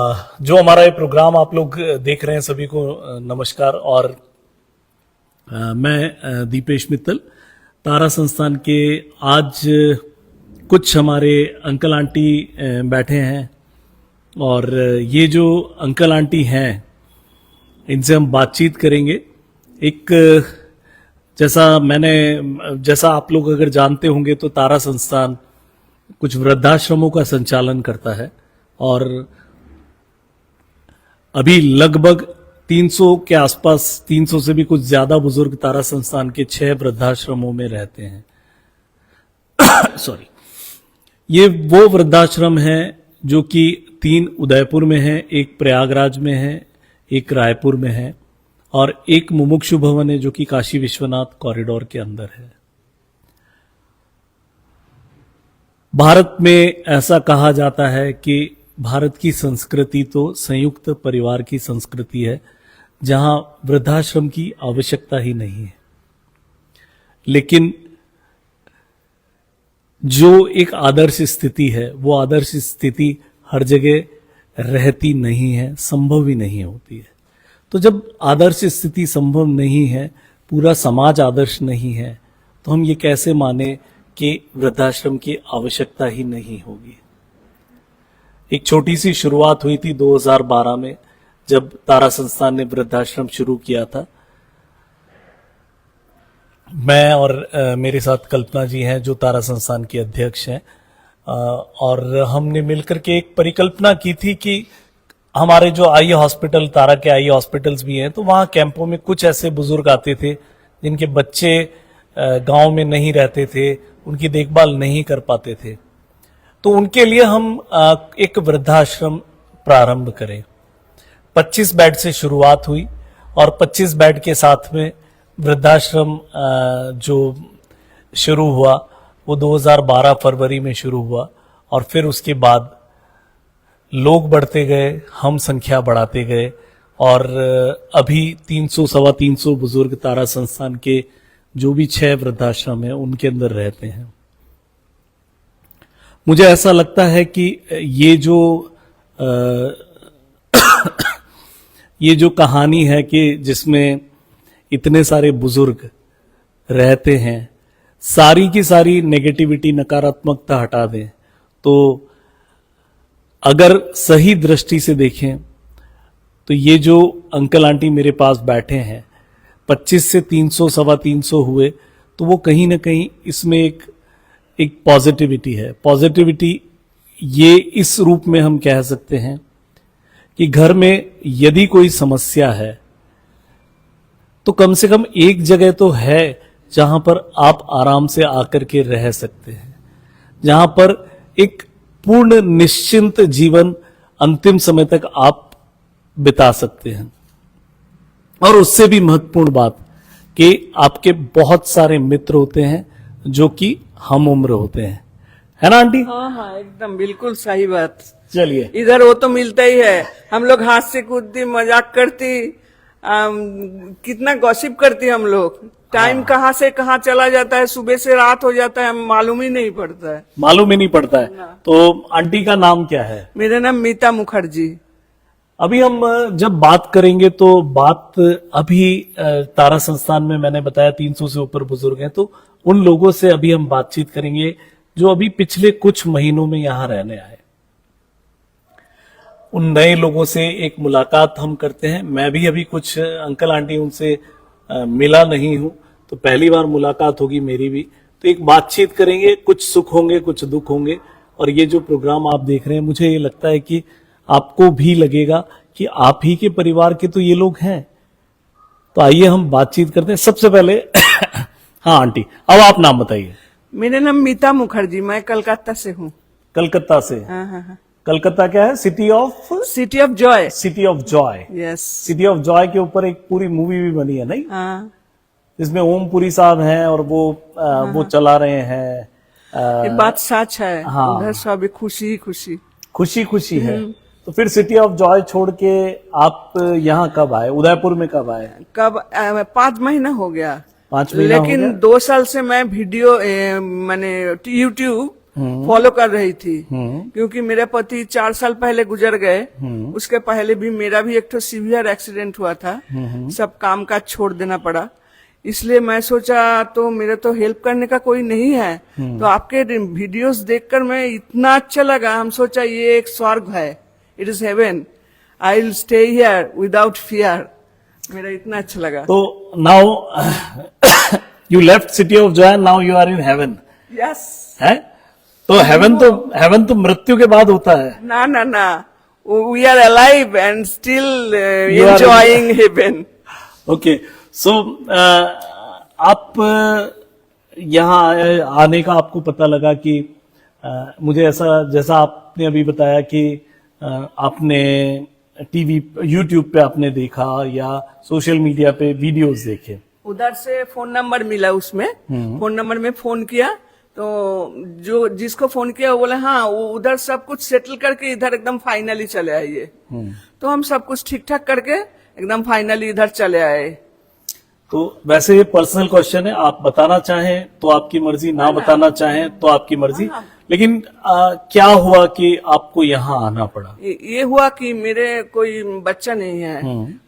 जो हमारा ये प्रोग्राम आप लोग देख रहे हैं सभी को नमस्कार। और मैं दीपेश मित्तल, तारा संस्थान के आज कुछ हमारे अंकल आंटी बैठे हैं और ये जो अंकल आंटी हैं इनसे हम बातचीत करेंगे। एक जैसा आप लोग अगर जानते होंगे तो तारा संस्थान कुछ वृद्धाश्रमों का संचालन करता है और अभी लगभग 300 के आसपास, 300 से भी कुछ ज्यादा बुजुर्ग तारा संस्थान के 6 वृद्धाश्रमों में रहते हैं। सॉरी, ये वो वृद्धाश्रम है जो कि 3 उदयपुर में है, एक प्रयागराज में है, एक रायपुर में है और एक मुमुक्षु भवन है जो कि काशी विश्वनाथ कॉरिडोर के अंदर है। भारत में ऐसा कहा जाता है कि भारत की संस्कृति तो संयुक्त परिवार की संस्कृति है जहां वृद्धाश्रम की आवश्यकता ही नहीं है, लेकिन जो एक आदर्श स्थिति है वो आदर्श स्थिति हर जगह रहती नहीं है, संभव ही नहीं होती है। तो जब आदर्श स्थिति संभव नहीं है, पूरा समाज आदर्श नहीं है, तो हम ये कैसे माने कि वृद्धाश्रम की आवश्यकता ही नहीं होगी। एक छोटी सी शुरुआत हुई थी 2012 में जब तारा संस्थान ने वृद्धाश्रम शुरू किया था। मैं और मेरे साथ कल्पना जी हैं जो तारा संस्थान के अध्यक्ष हैं, और हमने मिलकर के एक परिकल्पना की थी कि हमारे जो आई हॉस्पिटल, तारा के आई हॉस्पिटल्स भी हैं, तो वहाँ कैंपों में कुछ ऐसे बुजुर्ग आते थे जिनके बच्चे गांव में नहीं रहते थे, उनकी देखभाल नहीं कर पाते थे, तो उनके लिए हम एक वृद्धाश्रम प्रारंभ करें। 25 बेड से शुरुआत हुई और 25 बेड के साथ में वृद्धाश्रम जो शुरू हुआ वो 2012 फरवरी में शुरू हुआ और फिर उसके बाद लोग बढ़ते गए, हम संख्या बढ़ाते गए और अभी 300 सवा 300 बुजुर्ग तारा संस्थान के जो भी 6 वृद्धाश्रम है उनके अंदर रहते हैं। मुझे ऐसा लगता है कि ये जो कहानी है कि जिसमें इतने सारे बुजुर्ग रहते हैं, सारी की सारी नेगेटिविटी, नकारात्मकता हटा दें, तो अगर सही दृष्टि से देखें तो ये जो अंकल आंटी मेरे पास बैठे हैं 25 से 300 सवा 300 हुए, तो वो कहीं ना कहीं इसमें एक पॉजिटिविटी है। पॉजिटिविटी ये इस रूप में हम कह सकते हैं कि घर में यदि कोई समस्या है तो कम से कम एक जगह तो है जहां पर आप आराम से आकर के रह सकते हैं, जहां पर एक पूर्ण निश्चिंत जीवन अंतिम समय तक आप बिता सकते हैं। और उससे भी महत्वपूर्ण बात कि आपके बहुत सारे मित्र होते हैं जो कि हम उम्र होते हैं, है ना आंटी? हाँ हाँ, एकदम बिल्कुल सही बात। चलिए, इधर वो तो मिलता ही है, हम लोग हाथ से कूदती, मजाक करती, कितना गॉसिप करती हम लोग। टाइम कहाँ से कहाँ चला जाता है, सुबह से रात हो जाता है, मालूम ही नहीं पड़ता है। मालूम ही नहीं पड़ता है। तो आंटी का नाम क्या है? मेरा नाम मीता मुखर्जी। अभी हम जब बात करेंगे तो बात अभी तारा संस्थान में मैंने बताया 300 से ऊपर बुजुर्ग हैं, तो उन लोगों से अभी हम बातचीत करेंगे जो अभी पिछले कुछ महीनों में यहां रहने आए। उन नए लोगों से एक मुलाकात हम करते हैं। मैं भी अभी कुछ अंकल आंटी उनसे मिला नहीं हूं, तो पहली बार मुलाकात होगी मेरी भी। तो एक बातचीत करेंगे, कुछ सुख होंगे, कुछ दुख होंगे। और ये जो प्रोग्राम आप देख रहे हैं, मुझे ये लगता है कि आपको भी लगेगा कि आप ही के परिवार के तो ये लोग हैं। तो आइए हम बातचीत करते हैं। सबसे पहले हाँ आंटी, अब आप नाम बताइए। मेरा नाम मीता मुखर्जी, मैं कलकत्ता से हूँ। कलकत्ता से? हाँ हाँ हाँ। कलकत्ता क्या है? City of Joy. City of Joy, yes. City of Joy के ऊपर एक पूरी मूवी भी बनी है, नहीं? हाँ। जिसमें ओमपुरी साहब हैं और वो चला रहे हैं। ये बात सच है। हाँ। उधर सब खुशी खुशी है। तो फिर सिटी ऑफ जॉय छोड़ के आप यहाँ कब आए? उदयपुर में कब आए? 5 महीना हो गया। 5 महीना लेकिन 2 साल से मैं वीडियो मैंने यूट्यूब फॉलो कर रही थी, क्योंकि मेरे पति 4 साल पहले गुजर गए। उसके पहले भी मेरा भी एक तो सीवियर एक्सीडेंट हुआ था, सब काम काज छोड़ देना पड़ा। इसलिए मैं सोचा तो मेरे तो हेल्प करने का कोई नहीं है, तो आपके वीडियोस देखकर मैं इतना अच्छा लगा, हम सोचा ये एक स्वर्ग है, it is heaven, I will stay here without fear. मेरा इतना अच्छा लगा। तो now you left city of joy, now you are in heaven. Yes. है तो हेवन तो मृत्यु के बाद होता है। ना ना ना, we are alive and still You are- enjoying heaven. Okay, so आप यहाँ आने का आपको पता लगा कि मुझे ऐसा, जैसा आपने अभी बताया कि आपने टीवी यूट्यूब पे आपने देखा या सोशल मीडिया पे वीडियोस देखे, उधर से फोन नंबर मिला, उसमें फोन नंबर में फोन किया, तो जो जिसको फोन किया वो बोले हाँ वो उधर सब कुछ सेटल करके इधर एकदम फाइनली चले आइए। तो हम सब कुछ ठीक ठाक करके एकदम फाइनली इधर चले आए। तो वैसे ये पर्सनल क्वेश्चन है, आप बताना चाहें तो आपकी मर्जी, ना बताना चाहें तो आपकी मर्जी, लेकिन क्या हुआ कि आपको यहाँ आना पड़ा? ये हुआ कि मेरे कोई बच्चा नहीं है,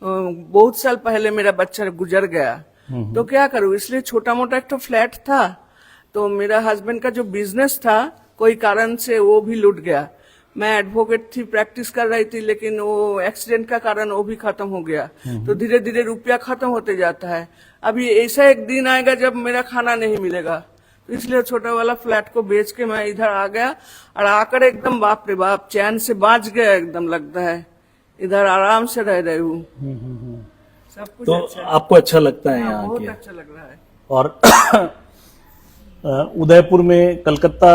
बहुत साल पहले मेरा बच्चा गुजर गया, तो क्या करूँ, इसलिए छोटा मोटा एक तो फ्लैट था, तो मेरा हस्बैंड का जो बिजनेस था कोई कारण से वो भी लूट गया। मैं एडवोकेट थी, प्रैक्टिस कर रही थी, लेकिन वो एक्सीडेंट का कारण वो भी खत्म हो गया। तो धीरे धीरे रुपया खत्म होते जाता है। अभी ऐसा एक दिन आएगा जब मेरा खाना नहीं मिलेगा, तो इसलिए छोटा वाला फ्लैट को बेच के मैं इधर आ गया, और आकर एकदम बाप रे बाप चैन से बाज गया, एकदम लगता है इधर आराम से रह रही हूँ। सब कुछ तो अच्छा है। आपको अच्छा लगता है यहाँ बहुत के? अच्छा लग रहा है। और उदयपुर में कलकत्ता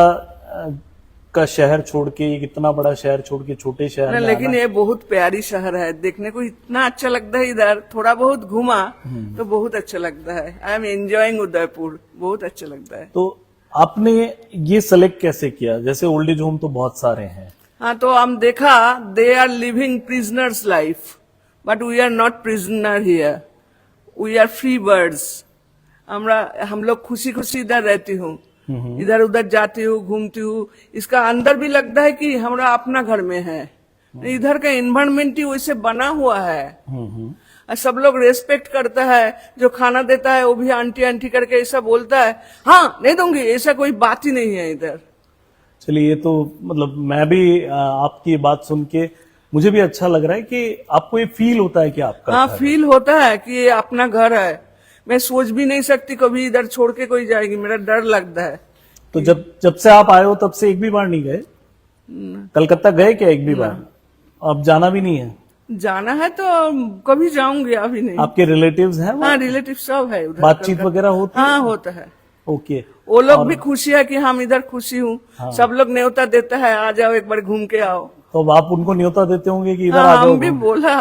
का शहर छोड़ के, इतना बड़ा शहर छोड़ के छोटे शहर में लेकिन आना, ये बहुत प्यारी शहर है, देखने को इतना अच्छा लगता है। इधर थोड़ा बहुत घूमा तो बहुत अच्छा लगता है। आई एम एंजॉयिंग उदयपुर, बहुत अच्छा लगता है। तो आपने ये सेलेक्ट कैसे किया? जैसे ओल्ड एज होम तो बहुत सारे हैं। हाँ, तो हम देखा they are living prisoners life, but we are not prisoner here, we are free birds. हम लोग खुशी खुशी इधर रहती हूँ, इधर उधर जाती हूँ, घूमती हूँ, इसका अंदर भी लगता है कि हमारा अपना घर में है। इधर का एनवायरमेंट ही वैसे बना हुआ है, और सब लोग रेस्पेक्ट करता है, जो खाना देता है वो भी आंटी आंटी करके ऐसा बोलता है, हाँ नहीं दूंगी, ऐसा कोई बात ही नहीं है इधर। चलिए, ये तो मतलब मैं भी आपकी ये बात सुन के मुझे भी अच्छा लग रहा है कि आपको ये फील होता है कि आपका हाँ, घर है। फील होता है कि ये अपना घर है। मैं सोच भी नहीं सकती कभी इधर छोड़ के कोई जाएगी, मेरा डर लगता है। तो जब से आप आए हो तब से एक भी बार नहीं गए कलकत्ता? गए क्या एक भी बार? अब जाना भी नहीं है? जाना है तो कभी जाऊंगी, अभी नहीं। आपके रिलेटिव्स हैं वहाँ? हाँ, रिलेटिव सब है उधर। बातचीत वगैरह होती है? हाँ, होता है। ओके, वो लोग भी खुशी है कि हम इधर खुशी हूँ। सब लोग न्योता देता है, आ जाओ एक बार घूम के आओ। तो अब आप उनको न्योता देते होंगे कि इधर हाँ, आ जाओ हम भी बोला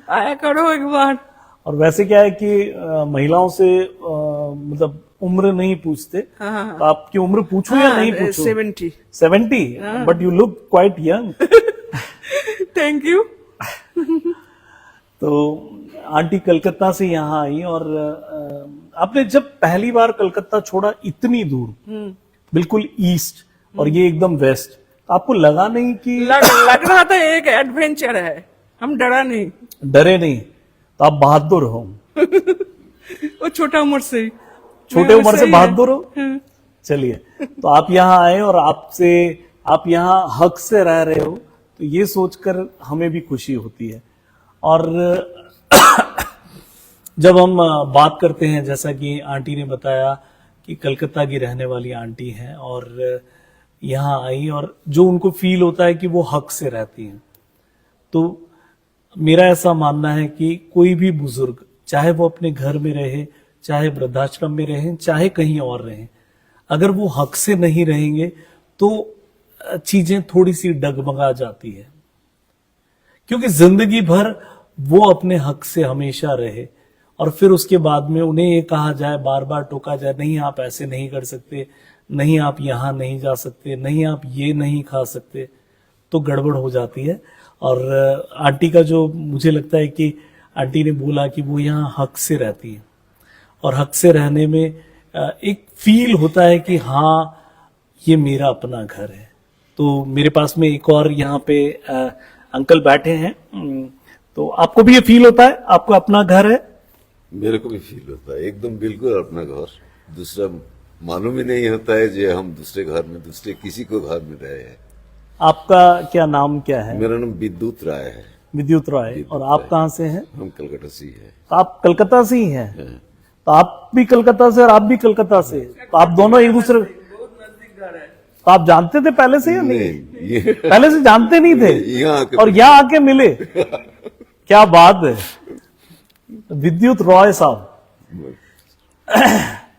आया करो एक बार। और वैसे क्या है कि महिलाओं से मतलब उम्र नहीं पूछते। हाँ, तो आपकी उम्र पूछूं या नहीं पूछूं? 70। 70, but you look quite young. Thank you. तो आंटी कलकत्ता से यहाँ आई, और आपने जब पहली बार कलकत्ता छोड़ा इतनी दूर, बिल्कुल ईस्ट, और ये एकदम वेस्ट, तो आपको लगा नहीं कि लग रहा था एक एडवेंचर है, हम डरा नहीं। डरे नहीं? तो आप बहादुर हो। वो छोटा उम्र से ही। छोटे उम्र से सही है। बहादुर हो। चलिए, तो आप यहाँ आए और आप यहाँ हक से रह रहे हो, तो ये सोचकर हमें भी खुशी होती है। और जब हम बात करते हैं, जैसा कि आंटी ने बताया कि कलकत्ता की रहने वाली आंटी हैं और यहाँ आई, और जो उनको फील होता है कि वो हक से रहती हैं, तो मेरा ऐसा मानना है कि कोई भी बुजुर्ग, चाहे वो अपने घर में रहे, चाहे वृद्धाश्रम में रहें, चाहे कहीं और रहें, अगर वो हक से नहीं रहेंगे तो चीजें थोड़ी सी डगमगा जाती है। क्योंकि जिंदगी भर वो अपने हक से हमेशा रहे, और फिर उसके बाद में उन्हें ये कहा जाए, बार बार टोका जाए, नहीं आप ऐसे नहीं कर सकते, नहीं आप यहाँ नहीं जा सकते, नहीं आप ये नहीं खा सकते, तो गड़बड़ हो जाती है। और आंटी का जो मुझे लगता है कि आंटी ने बोला कि वो यहाँ हक से रहती है, और हक से रहने में एक फील होता है कि हाँ ये मेरा अपना घर है। तो मेरे पास में एक और यहाँ पे अंकल बैठे हैं। तो आपको भी ये फील होता है आपको अपना घर है? मेरे को भी फील होता है एकदम बिल्कुल अपना घर। दूसरा मालूम ही नहीं होता है जो हम दूसरे घर में दूसरे किसी को घर में रहे हैं। आपका क्या नाम क्या है? मेरा नाम विद्युत राय है। विद्युत रॉय। और आप कहाँ से हैं? हम कलकत्ता से ही है। तो आप कलकत्ता से ही हैं? तो आप भी कलकत्ता से और आप भी कलकत्ता से, तो आप दोनों एक दूसरे, तो आप जानते थे पहले से या नहीं? ये पहले से जानते नहीं थे यहाँ आके और यहाँ आके मिले? क्या बात है। विद्युत रॉय साहब।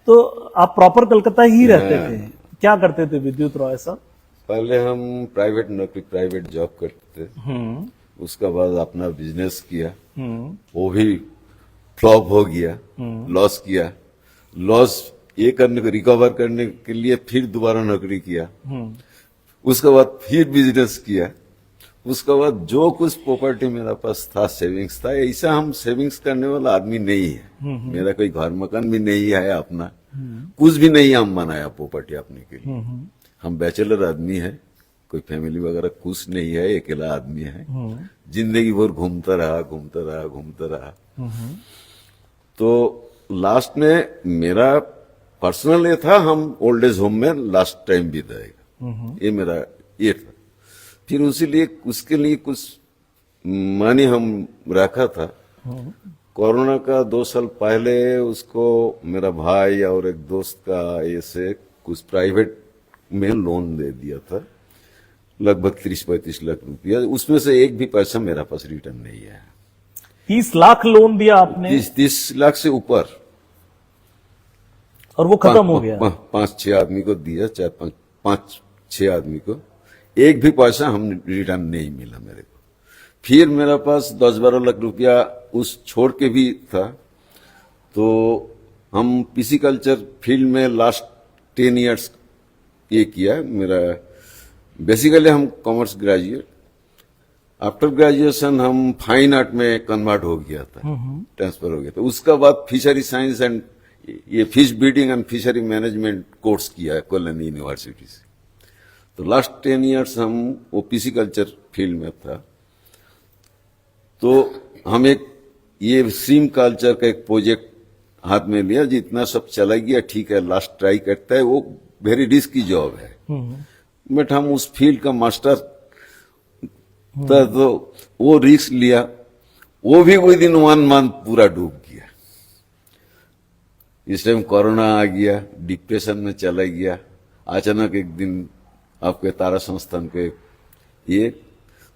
तो आप प्रॉपर कलकत्ता ही रहते थे? क्या करते थे विद्युत रॉय साहब? पहले हम प्राइवेट नौकरी प्राइवेट जॉब करते थे। उसका बाद अपना बिजनेस किया। वो भी फ्लॉप हो गया, लॉस किया। लॉस ये करने को रिकवर करने के लिए फिर दोबारा नौकरी किया। उसके बाद फिर बिजनेस किया। उसके बाद जो कुछ प्रॉपर्टी मेरा पास था सेविंग्स था। ऐसा हम सेविंग्स करने वाला आदमी नहीं है। मेरा कोई घर मकान भी नहीं है अपना, कुछ भी नहीं हम बनाया प्रॉपर्टी अपने के लिए। हम बैचलर आदमी है, कोई फैमिली वगैरह कुछ नहीं है, अकेला आदमी है। जिंदगी भर घूमता रहा। तो लास्ट में मेरा पर्सनल ये था हम ओल्ड एज होम में लास्ट टाइम बिताएगा, ये मेरा ये था। फिर उसके लिए कुछ मनी हम रखा था। कोरोना का 2 साल पहले उसको मेरा भाई और एक दोस्त का ऐसे कुछ प्राइवेट में लोन दे दिया था, लगभग 30-35 लाख रुपया। उसमें से एक भी पैसा मेरा पास रिटर्न नहीं है। 30 लाख लोन दिया आपने? 30 लाख से ऊपर। और वो खत्म हो गया? 5-6 आदमी को दिया, 4-5-6 आदमी को, एक भी पैसा हम रिटर्न नहीं मिला मेरे को। फिर मेरा पास 10-12 लाख रुपया उस छोड़ के भी था। तो हम पिसिकल्चर फील्ड में लास्ट 10 इयर्स ये किया। मेरा बेसिकली हम कॉमर्स ग्रेजुएट, आफ्टर ग्रेजुएशन हम फाइन आर्ट में कन्वर्ट हो गया था, ट्रांसफर हो गया था। उसका बाद फिशरी साइंस एंड ये fish breeding and fishery management course किया है कोलकाता यूनिवर्सिटी से। तो लास्ट 10 इयर्स हम वो पिसिकल्चर फील्ड में था। तो हम एक ये स्ट्रीम कल्चर का एक प्रोजेक्ट हाथ में लिया, जितना सब चला गया ठीक है, लास्ट ट्राई करता है। वो वेरी रिस्की जॉब है, बट हम उस फील्ड का मास्टर था, तो वो रिस्क लिया। वो भी विद इन 1 मंथ पूरा डूब गया। इस टाइम कोरोना आ गया, डिप्रेशन में चला गया। अचानक एक दिन आपके तारा संस्थान के ये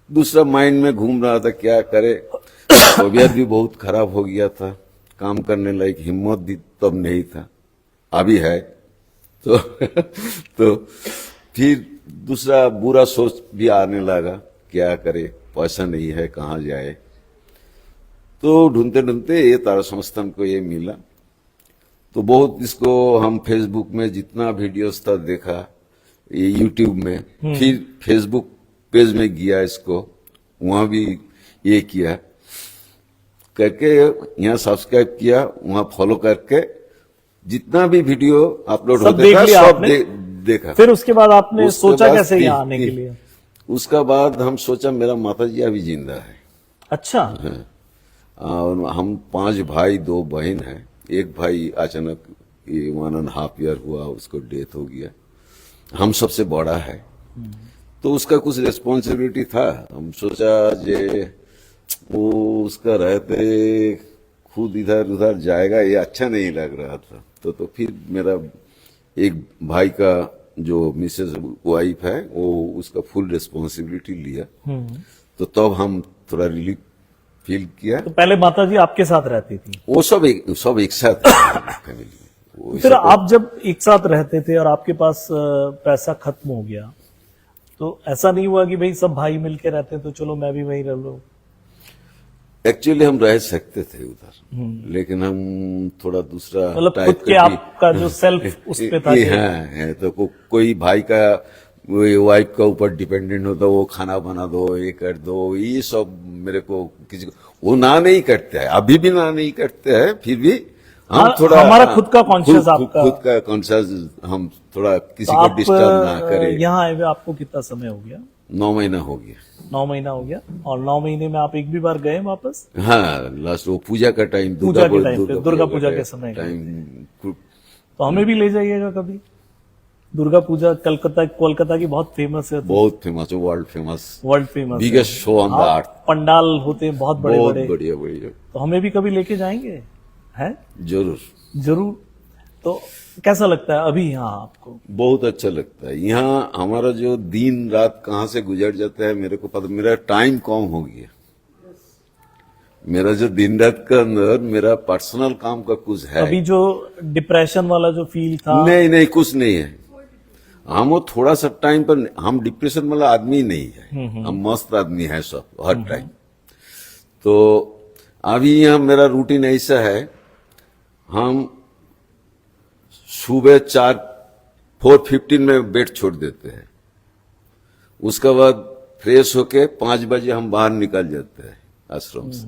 दूसरा माइंड में घूम रहा था, क्या करे। तबीयत भी बहुत खराब हो गया था, काम करने लायक हिम्मत भी तब नहीं था, अभी है। तो फिर दूसरा बुरा सोच भी आने लगा, क्या करे, पैसा नहीं है, कहाँ जाए। तो ढूंढते ढूंढते ये तारा संस्थान को ये मिला। तो बहुत इसको हम फेसबुक में जितना वीडियोस था देखा, ये यूट्यूब में, फिर फेसबुक पेज में गया, इसको वहां भी ये किया करके, यहाँ सब्सक्राइब किया, वहां फॉलो करके जितना भी वीडियो अपलोड होते था सब देखा। फिर उसके बाद आपने सोचा कैसे यहाँ आने के लिए? उसका बाद हम सोचा मेरा माताजी अभी जिंदा है। अच्छा। और हम 5 भाई 2 बहन हैं। एक भाई अचानक 1.5 ईयर हुआ, उसको डेथ हो गया। हम सबसे बड़ा है, तो उसका कुछ रिस्पॉन्सिबिलिटी था। हम सोचा जे वो उसका रहते खुद इधर उधर जाएगा, ये अच्छा नहीं लग रहा था। तो फिर मेरा एक भाई का जो मिसेज वाइफ है, वो उसका फुल रिस्पॉन्सिबिलिटी लिया। तो तब हम थोड़ा रिलीफ फील किया। तो पहले माताजी आपके साथ रहती थी? वो सब एक साथ फैमिली। फिर आप जब एक साथ रहते थे और आपके पास पैसा खत्म हो गया, तो ऐसा नहीं हुआ कि भाई सब भाई मिलके रहते तो चलो मैं भी वहीं रह लूं? एक्चुअली हम रह सकते थे उधर, लेकिन हम थोड़ा दूसरा मतलब खुद टाइप के आपका जो सेल्फ उस पे था। है तो कोई भाई का वाइफ का ऊपर डिपेंडेंट होता, वो खाना बना दो, ये कर दो, ये सब मेरे को किसी को वो ना नहीं करते है, अभी भी ना नहीं करते हैं। फिर भी हम थोड़ा हमारा खुद का कॉन्शियस आपका। खुद का कॉन्शियस, हम थोड़ा किसी तो को आप डिस्टर्ब ना करें। यहाँ आए हुए आपको कितना समय हो गया? 9 महीना हो गया। 9 महीना हो गया। और 9 महीने में आप एक भी बार गए वापस? हाँ, लास्ट वो पूजा का टाइम, पूजा के टाइम पे, दुर्गा पूजा के समय टाइम। तो हमें भी ले जाइएगा कभी। दुर्गा पूजा कोलकाता की बहुत फेमस है, बहुत फेमस है, world famous, world famous, biggest show on the earth. Pandal होते हैं बहुत बड़े बहुत बड़े। बढ़िया बढ़िया, तो हमें भी कभी लेके जाएंगे, है? जरूर जरूर। तो कैसा लगता है अभी यहाँ आपको? बहुत अच्छा लगता है यहाँ। हमारा जो दिन रात कहाँ से गुजर जाता है मेरे को पता, मेरा टाइम कम हो गया। मेरा जो दिन रात का अंदर मेरा पर्सनल काम का कुछ है। अभी जो डिप्रेशन वाला जो फील था, नहीं, कुछ नहीं है। हम वो थोड़ा सा टाइम पर, हम डिप्रेशन वाला आदमी नहीं है, हम मस्त आदमी है सब हर टाइम। तो अभी यहाँ मेरा रूटीन ऐसा है, हम सुबह 4:15 में बेड छोड़ देते हैं, उसके बाद फ्रेश होके 5 बजे हम बाहर निकल जाते हैं आश्रम से।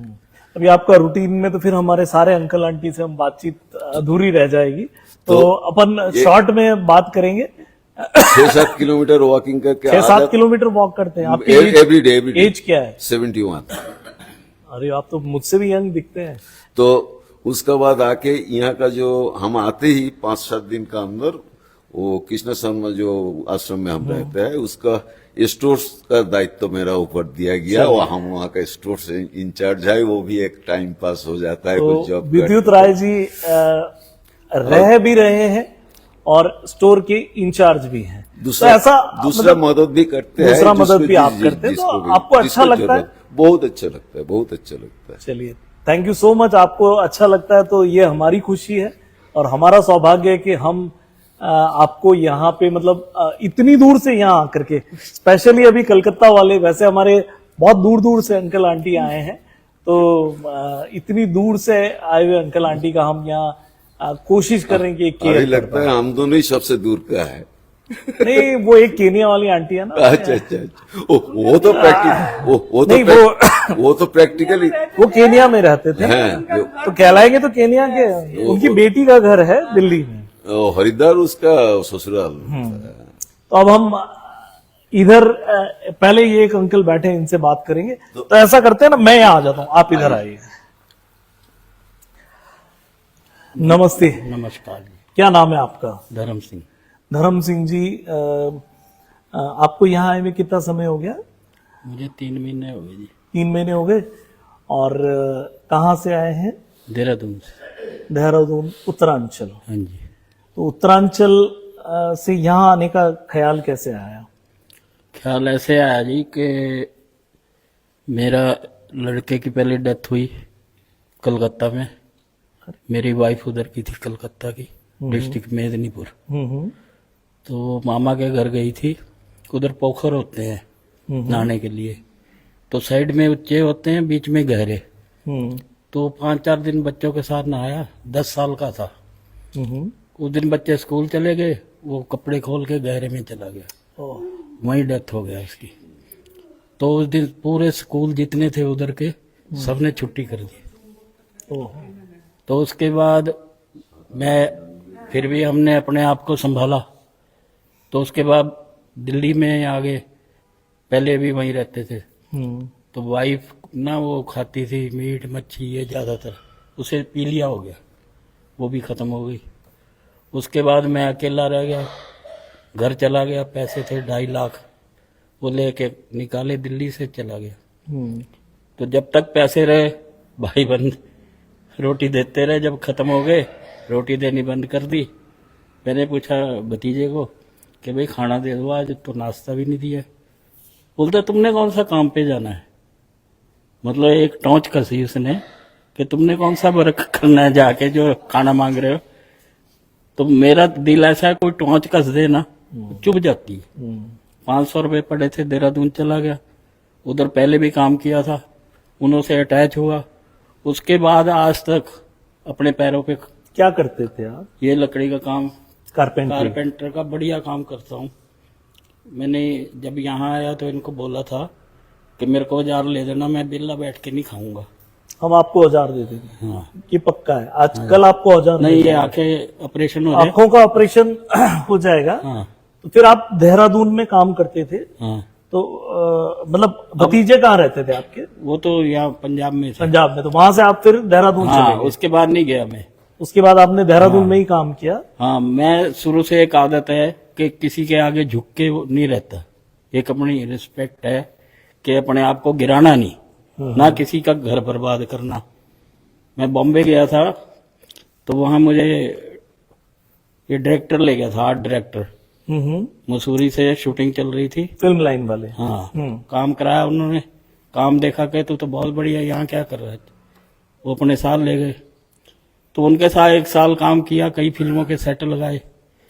अभी आपका रूटीन में तो फिर हमारे सारे अंकल आंटी से हम बातचीत अधूरी रह जाएगी, तो अपन शॉर्ट में बात करेंगे। 6-7 किलोमीटर वॉकिंग करके 6-7 किलोमीटर वॉक करते हैं। आपकी एवरीडे एज क्या है? 71। अरे आप तो मुझसे भी यंग दिखते हैं। तो उसके बाद आके यहाँ का जो हम आते ही 5-7 दिन का अंदर वो कृष्ण शर्मा जो आश्रम में हम रहते हैं उसका स्टोर्स का दायित्व मेरा ऊपर दिया गया, और हम वहाँ का स्टोर से इंचार्ज है। वो भी एक टाइम पास हो जाता है, कुछ तो जॉब विद्युत राय जी रह भी रहे हैं और स्टोर के इंचार्ज भी हैं। दूसरा तो दूसरा मदद भी करते हैं, दूसरा मदद जिसको भी आप करते हैं, तो जिसको भी, आपको अच्छा जिसको लगता है? जरूरत। बहुत अच्छा लगता है, बहुत अच्छा लगता है। चलिए, थैंक यू सो मच। आपको अच्छा लगता है तो ये हमारी खुशी है और हमारा सौभाग्य है कि हम आपको यहाँ पे मतलब इतनी दूर से यहाँ आकर के, स्पेशली अभी कलकत्ता वाले, वैसे हमारे बहुत दूर दूर से अंकल आंटी आए हैं, तो इतनी दूर से आए हुए अंकल आंटी का हम यहाँ कोशिश कर रहे हैं कि एक अभी लगता है हम दोनों ही सबसे दूर का है। नहीं, वो एक केनिया वाली आंटी है ना। अच्छा। वो तो वो तो प्रैक्टिकली वो केनिया में रहते थे, हैं। तो कहलाएंगे तो केनिया के। उनकी बेटी का घर है दिल्ली में, हरिद्वार उसका ससुराल। तो अब हम इधर पहले ये एक अंकल बैठे हैं, इनसे बात करेंगे। तो ऐसा करते हैं ना, मैं यहाँ आ जाता हूँ, आप इधर आइए। नमस्ते। नमस्कार जी। क्या नाम है आपका? धर्म सिंह। धर्म सिंह जी, आपको यहाँ आए हुए कितना समय हो गया? मुझे 3 महीने हो गए जी। 3 महीने हो गए। और कहाँ से आए हैं? देहरादून से। देहरादून, उत्तरांचल। हाँ जी। तो उत्तरांचल से यहाँ आने का ख्याल कैसे आया? ख्याल ऐसे आया जी कि मेरा लड़के की पहले डेथ हुई कलकत्ता में। मेरी वाइफ उधर की थी, कलकत्ता की, डिस्ट्रिक्ट मेदिनीपुर। तो मामा के घर गई थी, उधर पोखर होते हैं नहाने के लिए, तो साइड में ऊंचे होते हैं, बीच में गहरे। तो 5-4 दिन बच्चों के साथ नहाया, 10 साल का था। उस दिन बच्चे स्कूल चले गए, वो कपड़े खोल के गहरे में चला गया, वहीं डेथ हो गया उसकी। तो उस दिन पूरे स्कूल जितने थे उधर के सबने छुट्टी कर दी। तो उसके बाद फिर भी हमने अपने आप को संभाला। तो उसके बाद दिल्ली में आ गए, पहले भी वहीं रहते थे। तो वाइफ ना वो खाती थी मीट मच्छी ये ज्यादातर, उसे पीलिया हो गया, वो भी खत्म हो गई। उसके बाद मैं अकेला रह गया, घर चला गया, पैसे थे 2.5 लाख, वो लेके निकाले, दिल्ली से चला गया। तो जब तक पैसे रहे भाई बंद रोटी देते रहे, जब खत्म हो गए रोटी देनी बंद कर दी। मैंने पूछा भतीजे को कि भाई खाना दे दो, आज तो नाश्ता भी नहीं दिया। बोलते तुमने कौन सा काम पे जाना है, मतलब एक टोंच कसी उसने कि तुमने कौन सा वर्क करना है जाके जो खाना मांग रहे हो। तो मेरा दिल ऐसा है, कोई टोंच कस दे ना चुभ जाती है। 500 रुपये पड़े थे, देहरादून चला गया, उधर पहले भी काम किया था, उन्हों से अटैच हुआ। उसके बाद आज तक अपने पैरों पे। क्या करते थे आप? ये लकड़ी का काम, कारपेंटर का बढ़िया काम करता हूँ। मैंने जब यहाँ आया तो इनको बोला था कि मेरे को 1000 ले देना, मैं बिल्ला बैठ के नहीं खाऊंगा। हम आपको 1000 दे देंगे। हाँ ये पक्का है, आज कल आपको 1000 नहीं, ये आंखें ऑपरेशन हो रहे। आंखों का ऑपरेशन हो जाएगा। हाँ तो फिर आप देहरादून में काम करते थे, हाँ, तो मतलब भतीजे कहाँ रहते थे आपके? वो तो यहाँ पंजाब में थे। पंजाब में। तो वहां से आप फिर देहरादून हाँ, चले गए। उसके बाद नहीं गया मैं। उसके बाद आपने देहरादून में ही काम किया। हाँ, मैं शुरू से एक आदत है कि किसी के आगे झुक के वो नहीं रहता। एक अपनी रिस्पेक्ट है कि अपने आप को गिराना नहीं, ना किसी का घर बर्बाद करना। मैं बॉम्बे गया था तो वहां मुझे ये डायरेक्टर ले गया था, आर्ट डायरेक्टर। मसूरी से शूटिंग चल रही थी, फिल्म लाइन वाले। हाँ। काम कराया उन्होंने, काम देखा के तू तो बहुत बढ़िया, यहाँ क्या कर रहा है। वो अपने साल ले गए, तो उनके साथ 1 साल काम किया, कई फिल्मों के सेट लगाए।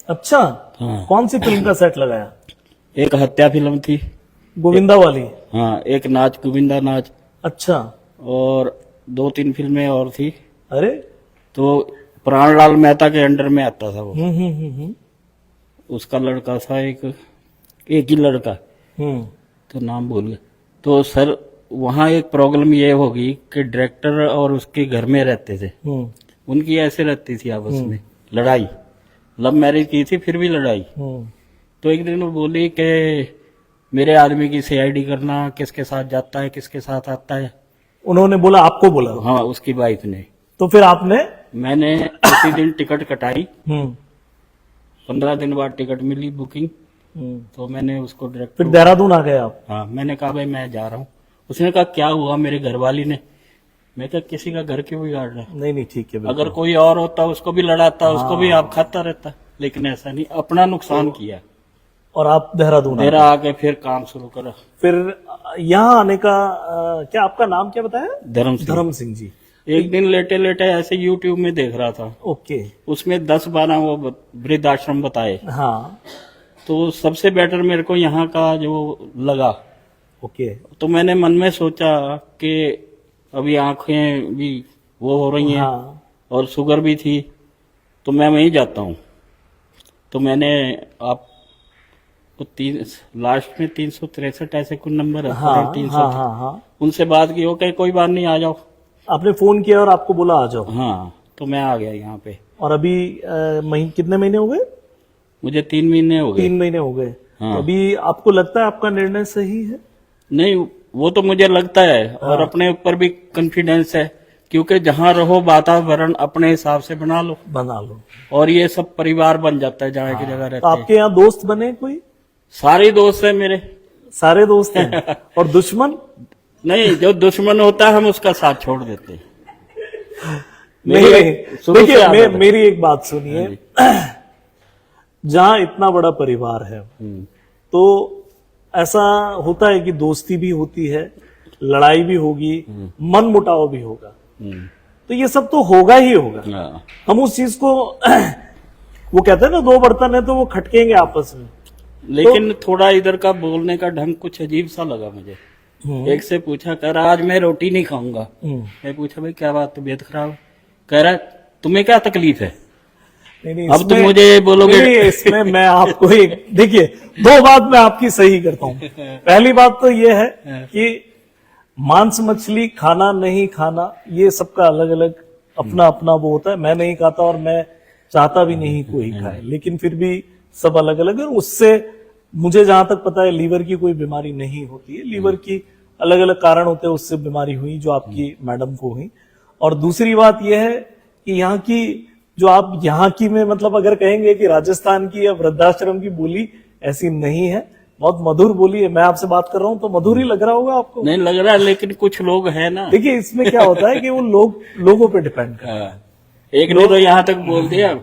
अच्छा, हाँ, कौन सी फिल्म का सेट लगाया? एक हत्या फिल्म थी, गोविंदा वाली। हाँ, एक नाच गोविंदा नाच, अच्छा। और 2-3 फिल्में और थी। अरे। तो प्राणलाल मेहता के अंडर में आता था वो। हम्म। उसका लड़का था एक ही लड़का, तो नाम भूल गया। तो सर वहाँ एक प्रॉब्लम ये होगी कि डायरेक्टर और उसके घर में रहते थे, उनकी ऐसे रहती थी आपस में लड़ाई। लव मैरिज की थी फिर भी लड़ाई। तो एक दिन वो बोली कि मेरे आदमी की सीआईडी करना, किसके साथ जाता है किसके साथ आता है। उन्होंने बोला, आपको बोला? हाँ, उसकी वाइफ ने। तो फिर आपने? मैंने उसी दिन टिकट कटाई। 15 दिन बाद टिकट मिली बुकिंग। तो मैंने उसको डायरेक्ट फिर देहरादून आ गए आप? हाँ, मैंने कहा भाई मैं जा रहा हूँ। उसने कहा क्या हुआ, मेरे घर वाली ने। मैं कहा किसी का घर क्यों बिगाड़ रहा है, नहीं ठीक है, बिल्कुल। अगर कोई और होता उसको भी लड़ाता, उसको भी आप खाता रहता, लेकिन ऐसा नहीं, अपना नुकसान किया। और आप देहरादून आ मेरा गए। आके फिर काम शुरू करा। फिर यहाँ आने का क्या आपका नाम क्या बताया? धर्म सिंह। धर्म सिंह जी। एक दिन लेटे लेटे ऐसे यूट्यूब में देख रहा था, ओके। उसमें 10-12 वो वृद्ध आश्रम बताए। हाँ। तो सबसे बेटर मेरे को यहाँ का जो लगा। ओके। तो मैंने मन में सोचा कि अभी आंखें भी वो हो रही हैं, हाँ। और शुगर भी थी, तो मैं वहीं जाता हूँ। तो मैंने आप लास्ट में 363 ऐसे कुछ नंबर है। हाँ, 300 हाँ। उनसे बात की, ओके कोई बात नहीं, आ जाओ। आपने फोन किया और आपको बोला आ जाओ? हाँ, तो मैं आ गया यहाँ पे। और अभी कितने महीने हो गए? मुझे 3 महीने हो गए। 3 महीने हो गए। हाँ। तो अभी आपको लगता है आपका निर्णय सही है? नहीं, वो तो मुझे लगता है, और अपने ऊपर भी कॉन्फिडेंस है, क्योंकि जहाँ रहो वातावरण अपने हिसाब से बना लो, और ये सब परिवार बन जाता है जहाँ की जगह तो रहते हैं। आपके यहाँ दोस्त बने कोई? सारे दोस्त है मेरे। सारे दोस्त हैं। और दुश्मन? नहीं, जो दुश्मन होता है हम उसका साथ छोड़ देते हैं। नहीं, शुरू से देखिए आदत है। मेरी एक बात सुनिए। जहाँ इतना बड़ा परिवार है, तो ऐसा होता है कि दोस्ती भी होती है, लड़ाई भी होगी, मन मुटाव भी होगा। तो ये सब तो होगा ही होगा। हाँ। हम उस चीज को वो कहते हैं ना, 2 बर्तन है तो वो खटकेंगे आपस में। लेकिन थोड़ा इधर का बोलने का ढंग कुछ अजीब सा लगा मुझे। एक से पूछा, कह रहा आज मैं रोटी नहीं खाऊंगा। मैं पूछा भाई क्या बात, तबीयत खराब? कह रहा तुम्हें क्या तकलीफ है? नहीं, अब तुम मुझे बोलोगे। नहीं, इसमें मैं आपको एक देखिए 2 बात मैं आपकी सही करता हूँ। पहली बात तो ये है कि मांस मछली खाना नहीं खाना, ये सबका अलग अलग अपना अपना वो होता है। मैं नहीं खाता और मैं चाहता भी नहीं कोई खाए, लेकिन फिर भी सब अलग अलग है। उससे मुझे जहां तक पता है लीवर की कोई बीमारी नहीं होती है। लीवर की अलग अलग कारण होते हैं, उससे बीमारी हुई जो आपकी मैडम को हुई। और दूसरी बात यह है कि यहाँ की जो आप यहाँ की में मतलब अगर कहेंगे कि राजस्थान की या वृद्धाश्रम की बोली ऐसी नहीं है, बहुत मधुर बोली है। मैं आपसे बात कर रहा हूँ तो मधुर ही लग रहा होगा आपको? नहीं लग रहा, लेकिन कुछ लोग हैं ना। देखिए इसमें क्या होता है कि वो लोगों पे डिपेंड करता है। एक ने तो यहाँ तक बोल दिया,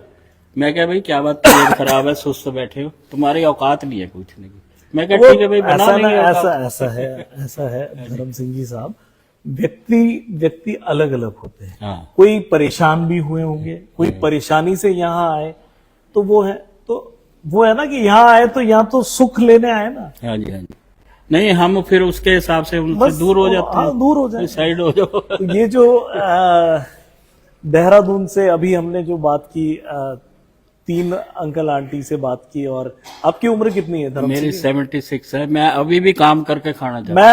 मैं क्या भाई क्या बात, तबीयत खराब है, सुस्त बैठे हो, तुम्हारी औकात नहीं है पूछने की। मैं क्या ठीक है भाई, बना लेंगे औकात। ऐसा है धर्म सिंह जी साहब, व्यक्ति अलग अलग होते हैं। हाँ। कोई परेशान भी हुए होंगे, कोई परेशानी से यहाँ आए, तो वो है ना कि यहाँ आए तो यहाँ तो सुख लेने आए ना। हाँ जी, हाँ जी। नहीं, हम फिर उसके हिसाब से उनसे बस दूर हो जाते हैं। दूर हो जाए, साइड हो जाओ। तो ये जो देहरादून से अभी हमने जो बात की, 3 अंकल आंटी से बात की। और आपकी उम्र कितनी है धर्म मेरी सिंह? 76 है। मैं अभी भी काम करके खाना चाहता मैं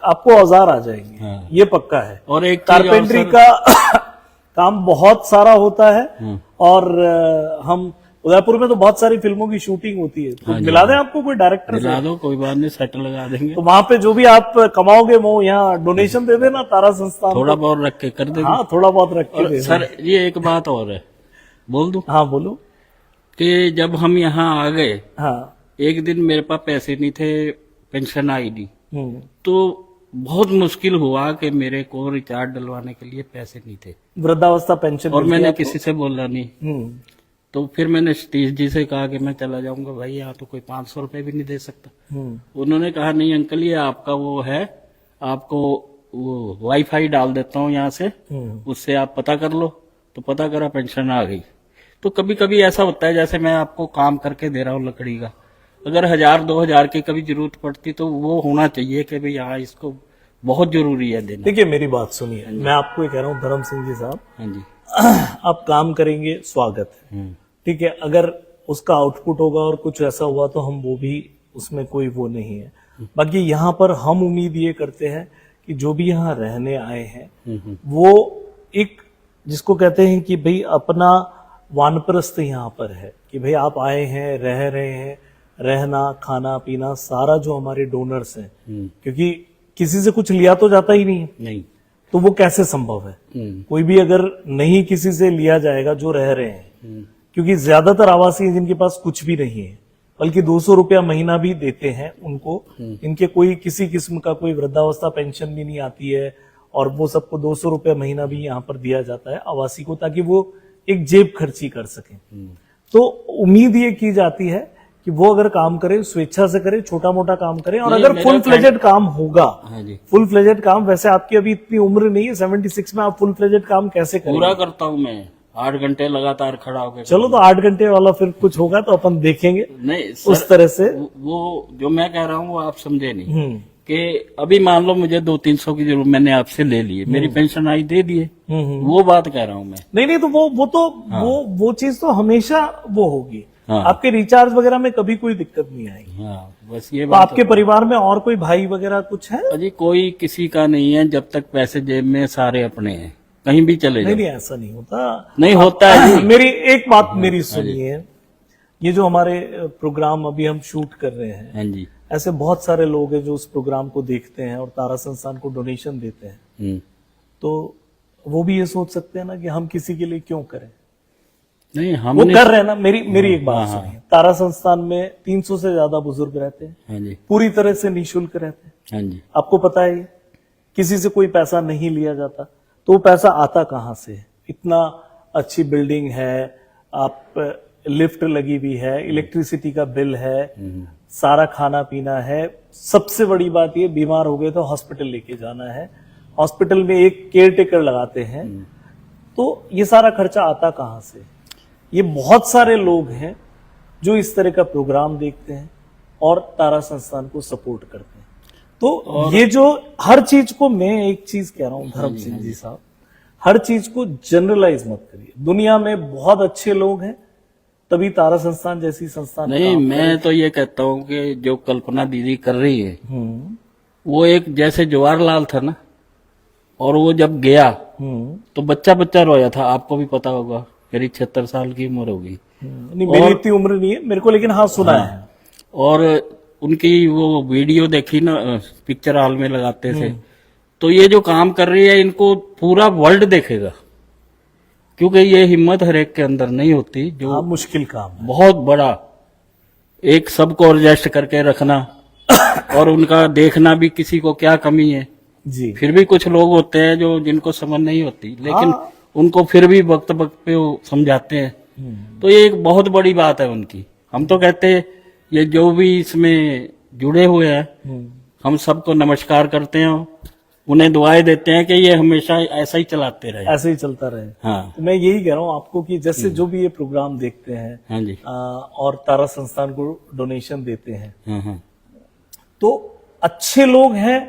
आपको औजार आ जाएंगे, हाँ। ये पक्का है। हूँ। और एक चीज और कारपेंटरी सर- का काम बहुत सारा होता है और हम उदयपुर में तो बहुत सारी फिल्मों की शूटिंग होती है, तो हाँ जी, मिला दें आपको कोई डायरेक्टर से। दिला दो, कोई बात नहीं, सेट लगा देंगे। तो वहां पे जो भी आप कमाओगे वो यहाँ डोनेशन दे देना तारा संस्थान थोड़ा को। बहुत रख के कर देंगे। हाँ, थोड़ा बहुत रख के और दे सर ये एक बात और है, बोल दूं हाँ बोलो। कि जब हम यहाँ आ गए, हाँ। एक दिन मेरे पास पैसे नहीं थे, पेंशन आई नहीं, हम्म। तो बहुत मुश्किल हुआ कि मेरे को रिचार्ज डलवाने के लिए पैसे नहीं थे वृद्धावस्था पेंशन और मिलती है मैंने आपको? किसी से बोला नहीं। हम्म। तो फिर मैंने सतीश जी से कहा कि मैं चला जाऊंगा भाई, यहाँ तो कोई 500 रुपए भी नहीं दे सकता। उन्होंने कहा नहीं अंकल, ये आपका वो है, आपको वो वाईफाई डाल देता हूँ यहाँ से, उससे आप पता कर लो। तो पता करा, पेंशन आ गई। तो कभी कभी ऐसा होता है, जैसे मैं आपको काम करके दे रहा हूँ लकड़ी का, अगर 1000-2000 की कभी जरूरत पड़ती तो वो होना चाहिए कि भाई हाँ इसको बहुत जरूरी है देना। देखिए मेरी बात सुनिए, मैं आपको ये कह रहा हूँ धर्म सिंह जी साहब, हाँ जी। आप काम करेंगे, स्वागत है, ठीक है। अगर उसका आउटपुट होगा और कुछ ऐसा हुआ तो हम वो भी, उसमें कोई वो नहीं है। बाकी यहाँ पर हम उम्मीद ये करते हैं कि जो भी यहाँ रहने आए हैं वो एक, जिसको कहते हैं कि भाई अपना वानप्रस्थ यहाँ पर है, कि भाई आप आए हैं, रह रहे हैं, रहना खाना पीना सारा जो हमारे डोनर्स हैं, क्योंकि किसी से कुछ लिया तो जाता ही नहीं है, नहीं। तो वो कैसे संभव है? कोई भी अगर नहीं किसी से लिया जाएगा जो रह रहे हैं, क्योंकि ज्यादातर आवासीय जिनके पास कुछ भी नहीं है, बल्कि 200 रुपया महीना भी देते हैं उनको, इनके कोई किसी किस्म का कोई वृद्धावस्था पेंशन भी नहीं आती है, और वो सबको 200 रुपया महीना भी यहाँ पर दिया जाता है आवासी को, ताकि वो एक जेब खर्ची कर सके। तो उम्मीद ये की जाती है कि वो अगर काम करे, स्वेच्छा से करे, छोटा मोटा काम करे, और नहीं, अगर मेरा फुल फ्लेजेड काम होगा, हाँ जी, फुल फ्लेजेड काम, वैसे आपकी अभी इतनी उम्र नहीं है, 76 में आप फुल फ्लेजेड काम कैसे करेंगे? पूरा करता हूँ मैं, 8 घंटे लगातार खड़ा होकर। चलो तो 8 घंटे वाला फिर कुछ होगा तो अपन देखेंगे नहीं उस सर, तरह से। वो जो मैं कह रहा हूँ वो आप समझे नहीं कि अभी मान लो मुझे 200-300 की जरूरत, मैंने आपसे ले ली, मेरी पेंशन आई, दे दिए, वो बात कह रहा हूँ मैं। नहीं तो वो चीज तो हमेशा वो होगी। हाँ। आपके रिचार्ज वगैरह में कभी कोई दिक्कत नहीं आएगी। हाँ, बस ये तो बात। आपके परिवार में और कोई भाई वगैरह कुछ है? अजी कोई किसी का नहीं है, जब तक पैसे जेब में, सारे अपने हैं, कहीं भी चले जाओ। नहीं ऐसा नहीं होता, नहीं होता है। मेरी एक बात मेरी सुनिए, ये जो हमारे प्रोग्राम अभी हम शूट कर रहे हैं, हाँ जी। ऐसे बहुत सारे लोग हैं जो उस प्रोग्राम को देखते हैं और तारा संस्थान को डोनेशन देते हैं, तो वो भी ये सोच सकते हैं ना कि हम किसी के लिए क्यों करें। नहीं वो हमने, कर रहे हैं ना। मेरी एक बात सुनिए, तारा संस्थान में 300 से ज्यादा बुजुर्ग रहते हैं, हाँ जी, पूरी तरह से निःशुल्क रहते हैं। हाँ जी, आपको पता है किसी से कोई पैसा नहीं लिया जाता, तो वो पैसा आता कहां से है? इतना अच्छी बिल्डिंग है, आप लिफ्ट लगी हुई है, इलेक्ट्रिसिटी का बिल है, सारा खाना पीना है, सबसे बड़ी बात ये बीमार हो गए तो हॉस्पिटल लेके जाना है, हॉस्पिटल में एक केयर टेकर लगाते हैं, तो ये सारा खर्चा आता कहां से? ये बहुत सारे लोग हैं जो इस तरह का प्रोग्राम देखते हैं और तारा संस्थान को सपोर्ट करते हैं। तो ये जो हर चीज को, मैं एक चीज कह रहा हूं धर्म सिंह जी साहब, हर चीज को जनरलाइज मत करिए। दुनिया में बहुत अच्छे लोग हैं, तभी तारा संस्थान जैसी संस्थान नहीं मैं तो ये कहता हूँ कि जो कल्पना दीदी कर रही है, वो एक जैसे जवाहरलाल था ना, और वो जब गया तो बच्चा बच्चा रोया था, आपको भी पता होगा, मेरी 76 साल की उम्र होगी। नहीं मेरी इतनी उम्र नहीं है मेरे को, लेकिन हाँ सुना है। और उनकी वो वीडियो देखी ना, पिक्चर हॉल में लगाते थे, तो ये जो काम कर रही है इनको पूरा वर्ल्ड देखेगा, क्योंकि ये हिम्मत हर एक के अंदर नहीं होती, जो हाँ, मुश्किल काम है। बहुत बड़ा एक सबको एडजस्ट करके रखना और उनका देखना भी किसी को क्या कमी है। जी फिर भी कुछ लोग होते हैं जो जिनको समझ नहीं होती, लेकिन हाँ। उनको फिर भी वक्त वक्त पे वो समझाते हैं, तो ये एक बहुत बड़ी बात है उनकी। हम तो कहते हैं ये जो भी इसमें जुड़े हुए हैं, हम सबको नमस्कार करते हैं, उन्हें दुआएं देते हैं कि ये हमेशा ऐसा ही चलाते रहे, ऐसे ही चलता रहे। हाँ तो मैं यही कह रहा हूँ आपको कि जैसे जो भी ये प्रोग्राम देखते हैं हाँ जी, और तारा संस्थान को डोनेशन देते हैं, हाँ हाँ तो अच्छे लोग हैं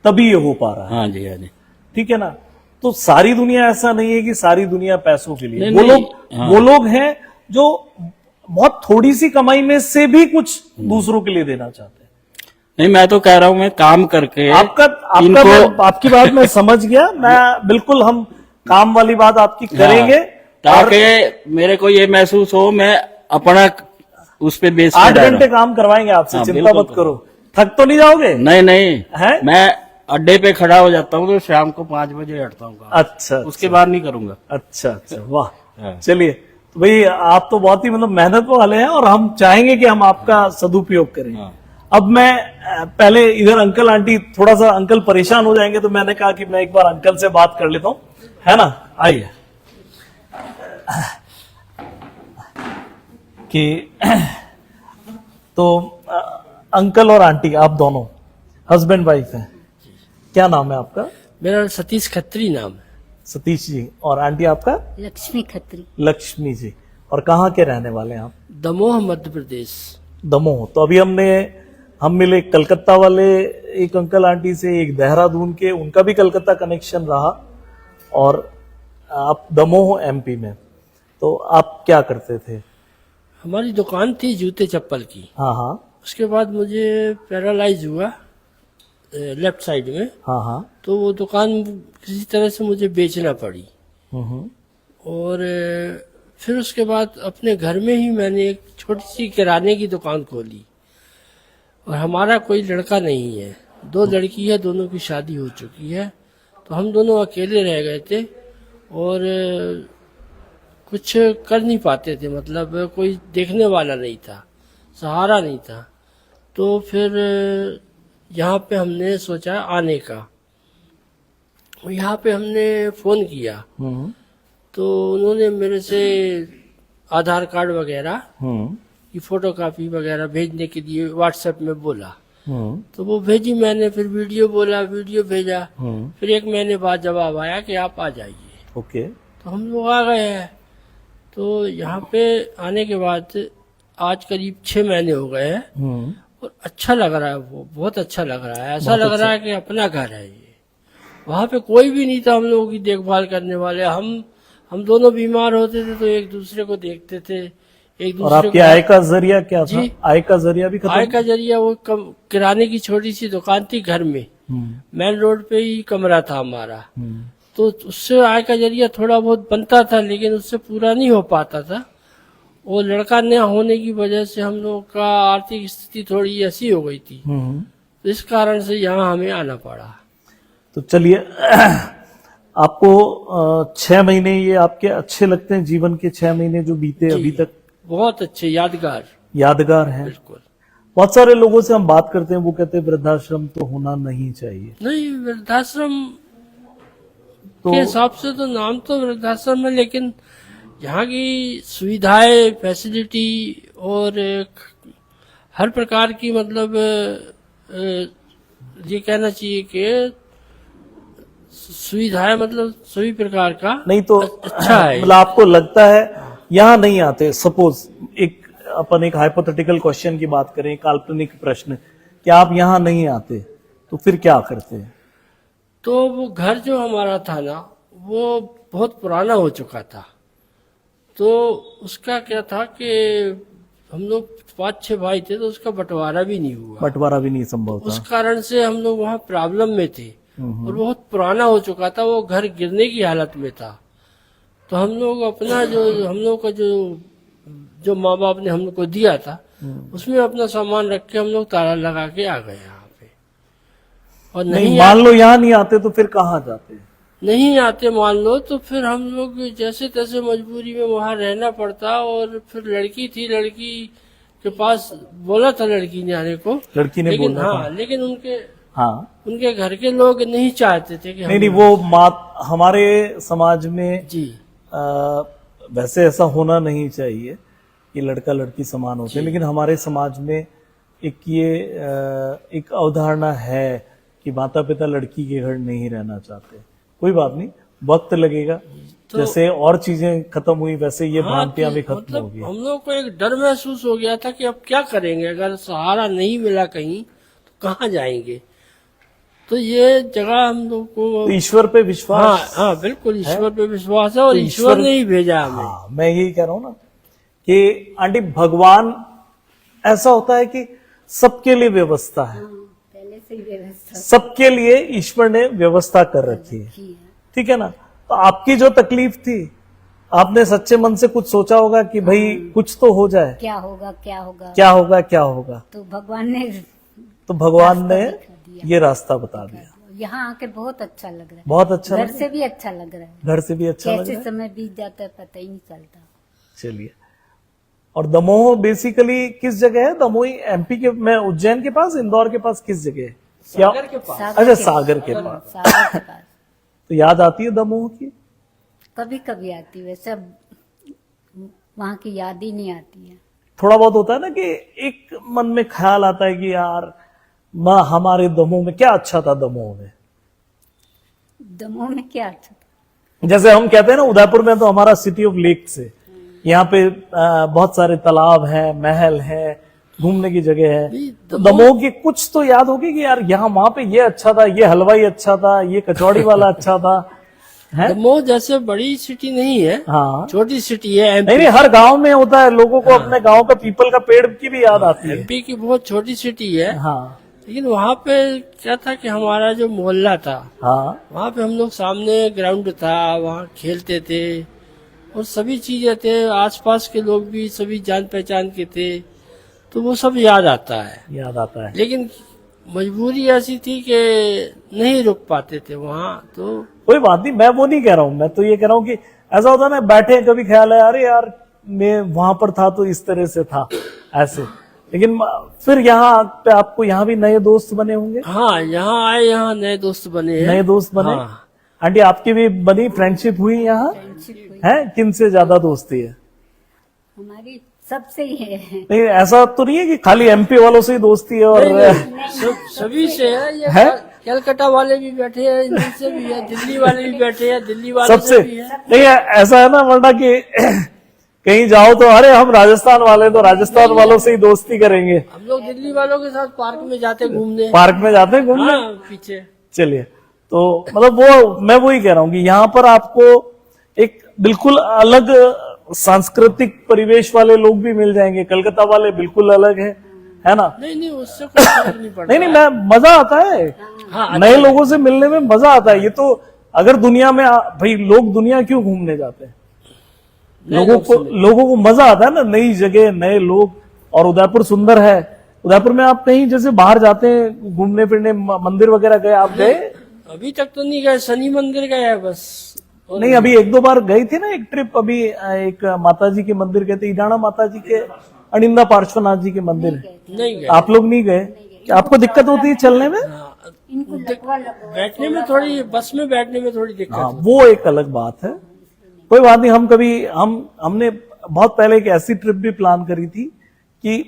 तभी ये हो पा रहा है। हाँ जी, हाँ जी, ठीक है ना? तो सारी दुनिया ऐसा नहीं है कि सारी दुनिया पैसों के लिए, नहीं, वो नहीं, लोग वो लोग हैं जो बहुत थोड़ी सी कमाई में से भी कुछ दूसरों के लिए देना चाहते हैं। नहीं, मैं तो कह रहा हूँ मैं काम करके आपकी बात मैं समझ गया। मैं बिल्कुल, हम काम वाली बात आपकी करेंगे, ताकि मेरे को ये महसूस हो मैं अपना उस पे बेस 8 घंटे काम करवाएंगे आपसे, हाँ, चिंता बिल्कुल मत करो। थक तो नहीं जाओगे? नहीं है? मैं अड्डे पे खड़ा हो जाता हूँ तो शाम को 5 बजे हटता हूँ। अच्छा, उसके बाद नहीं करूंगा। अच्छा, वाह। हाँ। चलिए, तो भाई आप तो बहुत ही मतलब मेहनत वाले हैं और हम चाहेंगे कि हम आपका सदुपयोग करें। हाँ। अब मैं पहले इधर अंकल आंटी, थोड़ा सा अंकल परेशान हो जाएंगे, तो मैंने कहा कि मैं एक बार अंकल से बात कर लेता हूँ, है ना? आइए कि तो अंकल और आंटी आप दोनों हस्बैंड वाइफ हैं। क्या नाम है आपका? मेरा सतीश खत्री नाम है। सतीश जी। और आंटी आपका? लक्ष्मी खत्री। लक्ष्मी जी। और कहाँ के रहने वाले हैं आप? दमोह मध्य प्रदेश। दमोह। तो अभी हम मिले कलकत्ता वाले एक अंकल आंटी से, एक देहरादून के, उनका भी कलकत्ता कनेक्शन रहा, और आप दमोह एमपी में। तो आप क्या करते थे? हमारी दुकान थी जूते चप्पल की। हाँ हाँ उसके बाद मुझे पैरालाइज हुआ लेफ्ट साइड में, हाँ हाँ। तो वो दुकान किसी तरह से मुझे बेचना पड़ी। हम्म। और फिर उसके बाद अपने घर में ही मैंने एक छोटी सी किराने की दुकान खोली। और हमारा कोई लड़का नहीं है, 2 लड़की है, दोनों की शादी हो चुकी है। तो हम दोनों अकेले रह गए थे और कुछ कर नहीं पाते थे, मतलब कोई देखने वाला नहीं था, सहारा नहीं था। तो फिर यहाँ पे हमने सोचा आने का। यहाँ पे हमने फोन किया तो उन्होंने मेरे से आधार कार्ड वगैरह की फोटोकॉपी वगैरह भेजने के लिए व्हाट्सएप में बोला। तो वो भेजी मैंने, फिर वीडियो भेजा। फिर 1 महीने बाद जवाब आया कि आप आ जाइए। ओके। तो हम लोग आ गए हैं। तो यहाँ पे आने के बाद आज करीब 6 महीने हो गए हैं और अच्छा लग रहा है, वो बहुत अच्छा लग रहा है। ऐसा लग रहा है कि अपना घर है ये। वहाँ पे कोई भी नहीं था हम लोगों की देखभाल करने वाले। हम दोनों बीमार होते थे तो एक दूसरे को देखते थे, एक दूसरे और आपकी आय का जरिया क्या था? आय का जरिया भी खत्म? आय का जरिया वो किराने की छोटी सी दुकान थी घर में, मेन रोड पे ही कमरा था हमारा। तो उससे आय का जरिया थोड़ा बहुत बनता था, लेकिन उससे पूरा नहीं हो पाता था। वो लड़का न होने की वजह से हम लोग का आर्थिक स्थिति थोड़ी ऐसी हो गई थी, तो इस कारण से यहाँ हमें आना पड़ा। तो चलिए, आपको 6 महीने ये आपके अच्छे लगते हैं? जीवन के 6 महीने जो बीते अभी तक बहुत अच्छे, यादगार हैं? बिल्कुल। बहुत सारे लोगों से हम बात करते हैं, वो कहते हैं वृद्धाश्रम तो होना नहीं चाहिए। नहीं, वृद्धाश्रम के हिसाब से तो नाम तो वृद्धाश्रम है, लेकिन यहाँ की सुविधाएं, फैसिलिटी और हर प्रकार की, मतलब ये कहना चाहिए कि सुविधाएं, मतलब सभी प्रकार का नहीं तो अच्छा है। मतलब आपको लगता है यहाँ नहीं आते? सपोज अपन एक हाइपोथेटिकल क्वेश्चन की बात करें, काल्पनिक प्रश्न, कि आप यहाँ नहीं आते तो फिर क्या करते हैं? तो वो घर जो हमारा था ना, वो बहुत पुराना हो चुका था। तो उसका क्या था कि हम लोग 5-6 भाई थे, तो उसका बंटवारा भी नहीं हुआ। बंटवारा भी नहीं संभव उस था। कारण से हम लोग वहाँ प्रॉब्लम में थे और बहुत पुराना हो चुका था, वो घर गिरने की हालत में था। तो हम लोग अपना हम लोग का जो माँ बाप ने हम लोग को दिया था, उसमें अपना सामान रख के हम लोग ताला लगा के आ गए यहाँ पे। और नहीं मान लो यहाँ नहीं आते तो फिर कहाँ जाते? नहीं आते मान लो तो फिर हम लोग जैसे तैसे मजबूरी में वहाँ रहना पड़ता। और फिर लड़की थी, लड़की के पास बोला था लड़की ने आने को, लड़की ने लेकिन बोला था। लेकिन हाँ, उनके घर के लोग नहीं चाहते थे कि नहीं वो हमारे समाज में जी वैसे ऐसा होना नहीं चाहिए कि लड़का लड़की समान होते हैं, लेकिन हमारे समाज में एक अवधारणा है कि माता पिता लड़की के घर नहीं रहना चाहते। कोई बात नहीं, वक्त लगेगा। तो जैसे और चीजें खत्म हुई वैसे ये भ्रांतियां भी खत्म मतलब होगी। हम लोग को एक डर महसूस हो गया था कि अब क्या करेंगे, अगर सहारा नहीं मिला कहीं तो कहाँ जाएंगे। तो ये जगह हम लोग को तो ईश्वर पे विश्वास? हाँ बिल्कुल, ईश्वर पे विश्वास है और ईश्वर ने ही भेजा हमें। हाँ, मैं यही कह रहा हूँ ना कि आंटी भगवान ऐसा होता है कि सबके लिए व्यवस्था है, पहले से ही व्यवस्था सबके लिए ईश्वर ने व्यवस्था कर रखी है, की है। ठीक है ना। तो आपकी जो तकलीफ थी, आपने सच्चे मन से कुछ सोचा होगा कि भाई कुछ तो हो जाए, क्या होगा क्या होगा, क्या होगा क्या होगा, तो भगवान ने तो भगवान ने दिखा दिया। ये रास्ता बता दिया। यहाँ आके बहुत अच्छा लग रहा है, बहुत अच्छा घर लगा? से भी अच्छा लग रहा है, घर से भी अच्छा लग कैसे रहा है? समय बीत जाता है पता ही नहीं चलता। चलिए। और दमोह बेसिकली किस जगह है? दमोह एमपी के में उज्जैन के पास, इंदौर के पास किस जगह है? क्या? सागर के पास। अच्छा, सागर के पास। सागर के पास तो याद आती है दमोह की? कभी कभी आती, वैसे वहाँ की याद ही नहीं आती है। थोड़ा बहुत होता है ना कि एक मन में ख्याल आता है कि यार हमारे दमोह में क्या अच्छा था, दमोह में दमोह में क्या अच्छा था? जैसे हम कहते हैं ना, उदयपुर में तो हमारा सिटी ऑफ लेक्स है, यहाँ पे बहुत सारे तालाब हैं, महल है, घूमने की जगह है। तो दमोह की कुछ तो याद होगी कि यार यहाँ वहां पे ये अच्छा था, ये हलवाई अच्छा था, ये कचौड़ी वाला अच्छा था, है? दमोह जैसे बड़ी सिटी नहीं है, हाँ, छोटी सिटी है। नहीं नहीं, हर गांव में होता है, लोगों को अपने गांव का पीपल का पेड़ की भी याद आती है। एमपी की बहुत छोटी सिटी है, हाँ लेकिन वहाँ पे क्या था कि हमारा जो मोहल्ला था, हाँ वहाँ पे हम लोग सामने ग्राउंड था, वहाँ खेलते थे और सभी चीजें थे, आसपास के लोग भी सभी जान पहचान के थे, तो वो सब याद आता है। याद आता है। लेकिन मजबूरी ऐसी थी कि नहीं रुक पाते थे वहाँ, तो कोई बात नहीं, मैं वो नहीं कह रहा हूँ, मैं तो ये कह रहा हूँ कि ऐसा होता है ना, बैठे कभी ख्याल है अरे यार मैं वहां पर था तो इस तरह से था, ऐसे। लेकिन फिर यहाँ पे आपको यहाँ भी नए दोस्त बने होंगे, हाँ यहाँ आए, यहाँ नए दोस्त बने हैं। नए दोस्त बने। हाँ। आंटी आपकी भी बनी, फ्रेंडशिप हुई यहाँ? फ्रेंडशिप हुई है? किन से ज्यादा दोस्ती है? हमारी सबसे ही है। नहीं, ऐसा तो नहीं है कि खाली एमपी वालों से ही दोस्ती है और सभी से है, ये है? कलकत्ता वाले भी बैठे हैं, इनसे भी है, दिल्ली वाले भी बैठे हैं, दिल्ली वाले सबसे से भी है। नहीं, ऐसा है ना, वरना कि कहीं जाओ तो अरे हम राजस्थान वाले, तो राजस्थान वालों से ही दोस्ती करेंगे। हम लोग दिल्ली वालों के साथ पार्क में जाते घूमने। पार्क में जाते हैं घूमने। हाँ, पीछे। चलिए, तो मतलब वो मैं वही कह रहा हूँ कि यहाँ पर आपको एक बिल्कुल अलग सांस्कृतिक परिवेश वाले लोग भी मिल जाएंगे। कलकत्ता वाले बिल्कुल अलग है ना? नहीं नहीं, उससे कोई फर्क नहीं पड़ता। नहीं, मैं मजा आता है, हाँ, नए लोगों से मिलने में मजा आता है। ये तो अगर दुनिया में भाई लोग दुनिया क्यों घूमने जाते हैं? लोगों को मजा आता है ना, नई जगह, नए लोग। और उदयपुर सुंदर है। उदयपुर में आप कहीं जैसे बाहर जाते हैं घूमने फिरने, मंदिर वगैरह गए, आप गए? अभी तक तो नहीं गए, शनि मंदिर गए हैं बस। नहीं, अभी एक दो बार गई थी ना एक ट्रिप, अभी एक माता जी के मंदिर गए थे, ईडाणा माता जी के, अनिंदा पार्श्वनाथ जी के मंदिर। नहीं गए। आप लोग नहीं गए? आपको दिक्कत होती है चलने में? इनको लगवा लगवा बैठने में थोड़ी, बस में बैठने में थोड़ी दिक्कत हाँ, है। वो एक अलग बात है। कोई बात नहीं, हम कभी हमने बहुत पहले एक ऐसी ट्रिप भी प्लान करी थी कि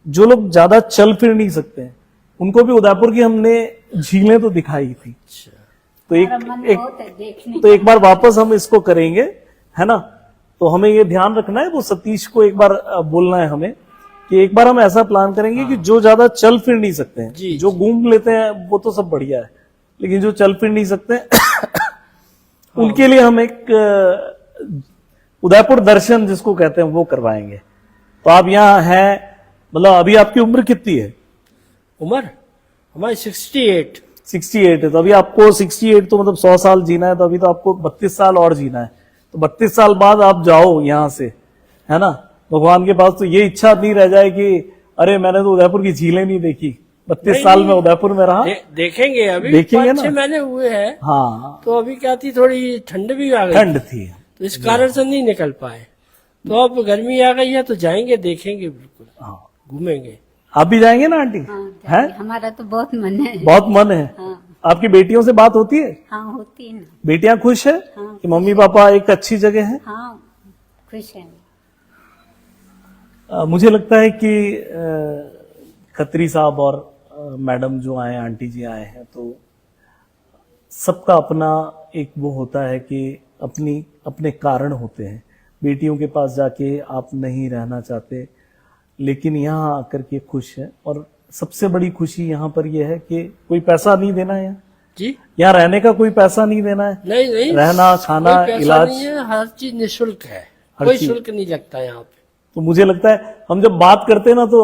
जो लोग ज्यादा चल फिर नहीं सकते हैं, उनको भी उदयपुर की हमने झीलें तो दिखाई थी। तो हमारा मन बहुत है देखने तो एक बार वापस हम इसको करेंगे, है ना? तो हमें ये ध्यान रखना है, वो सतीश को एक बार बोलना है हमें कि एक बार हम ऐसा प्लान करेंगे कि जो ज्यादा चल फिर नहीं सकते हैं, जी, जो घूम लेते हैं वो तो सब बढ़िया है, लेकिन जो चल फिर नहीं सकते हैं उनके लिए हम एक उदयपुर दर्शन जिसको कहते हैं वो करवाएंगे। तो आप यहाँ हैं, मतलब अभी आपकी उम्र कितनी है? उम्र हमारी 68। 68 है। तो अभी आपको 68 तो मतलब 100 साल जीना है, तो अभी तो आपको 32 साल और जीना है। तो 32 साल बाद आप जाओ यहाँ से, है ना, भगवान के पास, तो ये इच्छा नहीं रह जाए कि अरे मैंने तो उदयपुर की झीलें नहीं देखी। 32 साल में उदयपुर में रहा। देखेंगे, अभी देखेंगे 5-6 महीने हुए हैं। हाँ, तो अभी क्या थी, थोड़ी ठंड भी आ गई, ठंड थी, तो इस कारण से नहीं निकल पाए। तो अब गर्मी आ गई है तो जाएंगे, देखेंगे, बिल्कुल हाँ। घूमेंगे। आप भी जाएंगे ना आंटी? हाँ, है? हमारा तो बहुत मन है। बहुत मन है। हाँ आपकी बेटियों से बात होती है? हाँ होती है ना। बेटियां खुश है हाँ। कि मम्मी पापा एक अच्छी जगह है? हाँ खुश है। मुझे लगता है कि खत्री साहब और मैडम जो आए, आंटी जी आए हैं, तो सबका अपना एक वो होता है कि अपने कारण होते हैं। बेटियों के पास जाके आप नहीं रहना चाहते, लेकिन यहाँ आकर के खुश है। और सबसे बड़ी खुशी यहाँ पर यह है कि कोई पैसा नहीं देना है जी, यहाँ रहने का, कोई पैसा नहीं देना है। नहीं नहीं, रहना, खाना, कोई पैसा इलाज, नहीं है, हर चीज निःशुल्क है, हर कोई चीज। शुल्क नहीं लगता यहाँ पे। तो मुझे लगता है हम जब बात करते हैं ना तो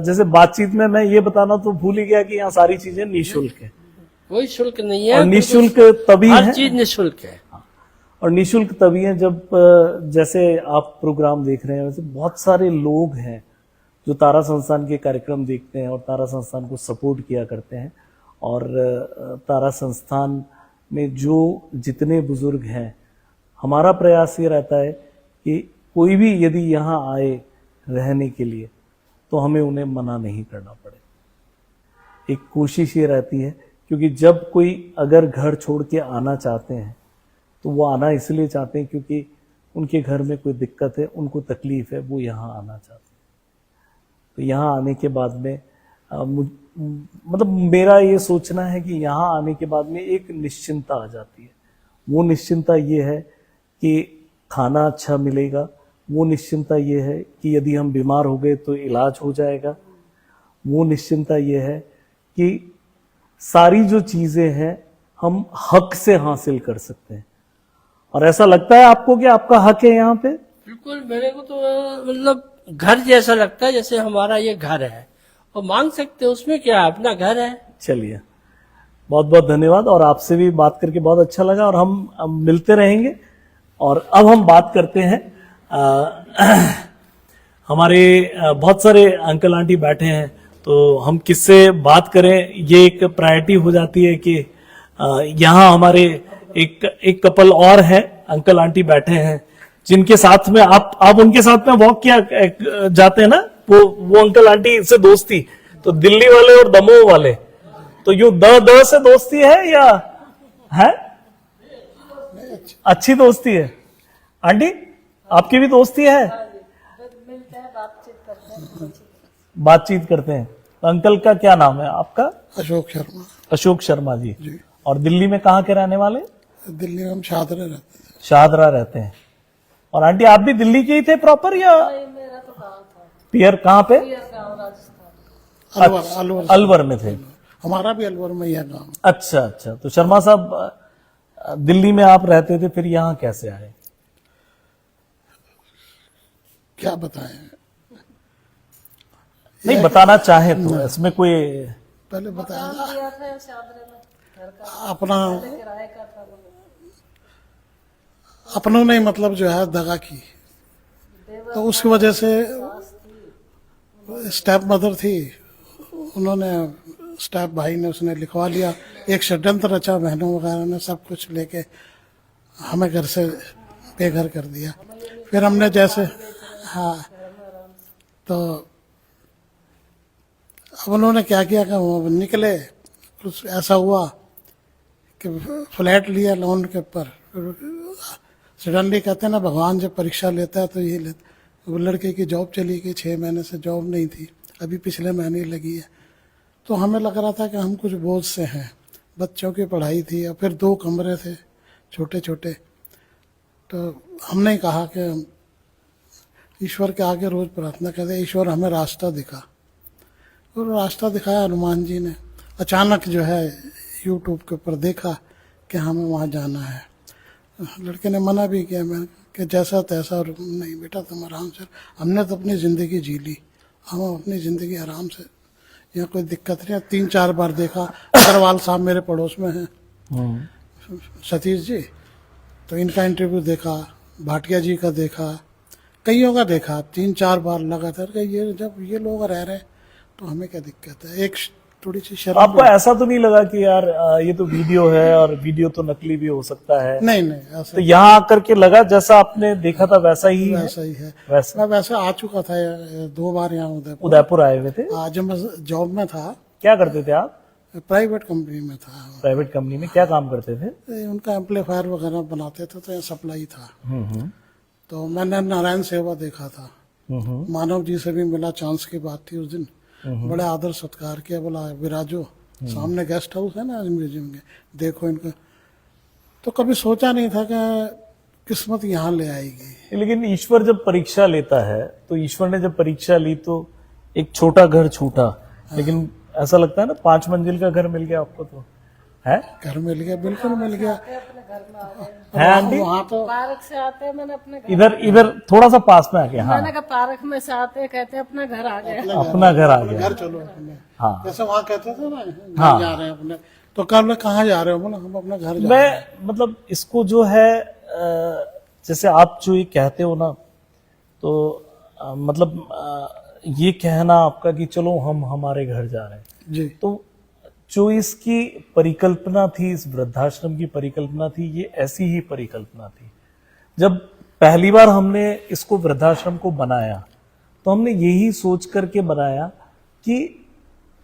जैसे बातचीत में मैं ये बताना तो भूल ही गया कि यहाँ सारी चीजें निःशुल्क है, कोई शुल्क नहीं है, और निःशुल्क तभी हर है, चीज निःशुल्क है। और निःशुल्क तभी है जब जैसे आप प्रोग्राम देख रहे हैं, वैसे बहुत सारे लोग हैं जो तारा संस्थान के कार्यक्रम देखते हैं और तारा संस्थान को सपोर्ट किया करते हैं। और तारा संस्थान में जो जितने बुजुर्ग हैं, हमारा प्रयास ये रहता है कि कोई भी यदि यहाँ आए रहने के लिए तो हमें उन्हें मना नहीं करना पड़े। एक कोशिश ये रहती है, क्योंकि जब कोई अगर घर छोड़ के आना चाहते हैं तो वो आना इसलिए चाहते हैं क्योंकि उनके घर में कोई दिक्कत है, उनको तकलीफ है, वो यहाँ आना चाहते हैं। तो यहाँ आने के बाद में मतलब मेरा ये सोचना है कि यहाँ आने के बाद में एक निश्चिंता आ जाती है। वो निश्चिंता ये है कि खाना अच्छा मिलेगा, वो निश्चिंता ये है कि यदि हम बीमार हो गए तो इलाज हो जाएगा, वो निश्चिंता ये है कि सारी जो चीजें हैं हम हक से हासिल कर सकते हैं। और ऐसा लगता है आपको कि आपका हक है यहाँ पे? बिल्कुल, मेरे को तो मतलब घर जैसा लगता है, जैसे हमारा ये घर है और मांग सकते हैं, उसमें क्या है, अपना घर है। चलिए, बहुत बहुत धन्यवाद, और आपसे भी बात करके बहुत अच्छा लगा, और हम मिलते रहेंगे। और अब हम बात करते हैं हमारे बहुत सारे अंकल आंटी बैठे हैं, तो हम किससे बात करें, ये एक प्रायोरिटी हो जाती है कि यहाँ हमारे एक कपल और है, अंकल आंटी बैठे हैं जिनके साथ में आप उनके साथ में वॉक किया जाते हैं ना, वो अंकल आंटी से दोस्ती, तो दिल्ली वाले और दमोह वाले, तो यूं द से दोस्ती है या है? अच्छी दोस्ती है। आंटी आपकी भी दोस्ती है? बातचीत करते हैं। तो अंकल का क्या नाम है आपका? अशोक शर्मा। अशोक शर्मा जी। और दिल्ली में कहाँ के रहने वाले? दिल्ली में हम शाहदरा रहते हैं। शाहदरा रहते हैं। और आंटी आप भी दिल्ली के ही थे प्रॉपर या? मेरा तो कहाँ था, पियर कहाँ पे? राजस्थान। अलवर अलवर में थे। हमारा भी अलवर में ही है गाँव। अच्छा अच्छा, तो शर्मा साहब दिल्ली में आप रहते थे, फिर यहाँ कैसे आए? क्या बताएं, नहीं बताना चाहे तो इसमें कोई पहले बताया दिया था शादरे में, घर का अपना किराए का था वो। अपनों ने मतलब जो है दगा की, तो उसकी वजह से स्टेप मदर थी, उन्होंने स्टेप भाई ने उसने लिखवा लिया, एक षड्यंत्र रचा, बहनों वगैरह ने सब कुछ लेके हमें घर से बेघर कर दिया। फिर हमने जैसे हाँ, तो अब उन्होंने क्या किया कि वो निकले, कुछ ऐसा हुआ कि फ्लैट लिया लोन के ऊपर। सडनली कहते हैं ना, भगवान जब परीक्षा लेता है तो ये लेता। वो लड़के की जॉब चली गई, 6 महीने से जॉब नहीं थी, अभी पिछले महीने लगी है। तो हमें लग रहा था कि हम कुछ बोझ से हैं, बच्चों की पढ़ाई थी और फिर 2 कमरे थे छोटे छोटे। तो हमने कहा कि ईश्वर के आगे रोज प्रार्थना करते, ईश्वर हमें रास्ता दिखा। और रास्ता दिखाया हनुमान जी ने। अचानक जो है यूट्यूब के ऊपर देखा कि हमें वहाँ जाना है। लड़के ने मना भी किया, मैं कि जैसा तैसा, नहीं बेटा तुम आराम से, हमने तो अपनी ज़िंदगी जी ली, हम अपनी ज़िंदगी आराम से, यहाँ कोई दिक्कत नहीं है। 3-4 बार देखा। अग्रवाल साहब मेरे पड़ोस में हैं, सतीश जी, तो इनका इंटरव्यू देखा, भाटिया जी का देखा, कईयों का देखा, 3-4 बार लगातार कि ये जब ये लोग रह रहे तो हमें क्या दिक्कत है। एक थोड़ी सी शर्म। आपको ऐसा तो नहीं लगा कि यार ये तो वीडियो है और वीडियो तो नकली भी हो सकता है? नहीं ऐसा तो यहाँ आकर के लगा जैसा आपने देखा था वैसा ही है? वैसा ही है। वैसा मैं वैसे आ चुका था 2 बार यहाँ उदयपुर आए हुए थे। आज मैं जॉब में था। क्या करते थे आप? प्राइवेट कंपनी में था। प्राइवेट कंपनी में क्या काम करते थे? उनका एम्पलीफायर वगैरह बनाते थे, तो यहाँ सप्लाई था। तो मैंने नारायण सेवा देखा था, मानव जी से भी मिला, चांस की बात थी उस दिन। बड़े आदर सत्कार किया, बोला विराजो, सामने गेस्ट हाउस है ना म्यूजियम के, देखो इनका। तो कभी सोचा नहीं था कि किस्मत यहाँ ले आएगी। लेकिन ईश्वर जब परीक्षा लेता है, तो ईश्वर ने जब परीक्षा ली तो एक छोटा घर छूटा, लेकिन ऐसा लगता है ना 5 मंजिल का घर मिल गया आपको। तो है घर मिल गया, बिल्कुल मिल गया। है आंटी? वहाँ तो पार्क से आते हैं, मैंने अपने घर, इधर इधर थोड़ा सा पास में आके, हाँ मैंने कहा पार्क में से आते हैं, कहते हैं अपना घर आ गया। अपना घर आ गया। घर चलो अपने, हाँ जैसे वहाँ कहते थे ना, घर हाँ। जा रहे हैं अपने, तो कल कहाँ जा रहे हो? बोला हम अपना घर जा रहे हैं। मैं मतलब इसको जो है जैसे आप जो ये कहते हो ना, तो मतलब ये कहना आपका कि चलो हम हमारे घर जा रहे हैं, जी, तो जो इसकी परिकल्पना थी, इस वृद्धाश्रम की परिकल्पना थी, ये ऐसी ही परिकल्पना थी। जब पहली बार हमने इसको वृद्धाश्रम को बनाया तो हमने यही सोच करके बनाया कि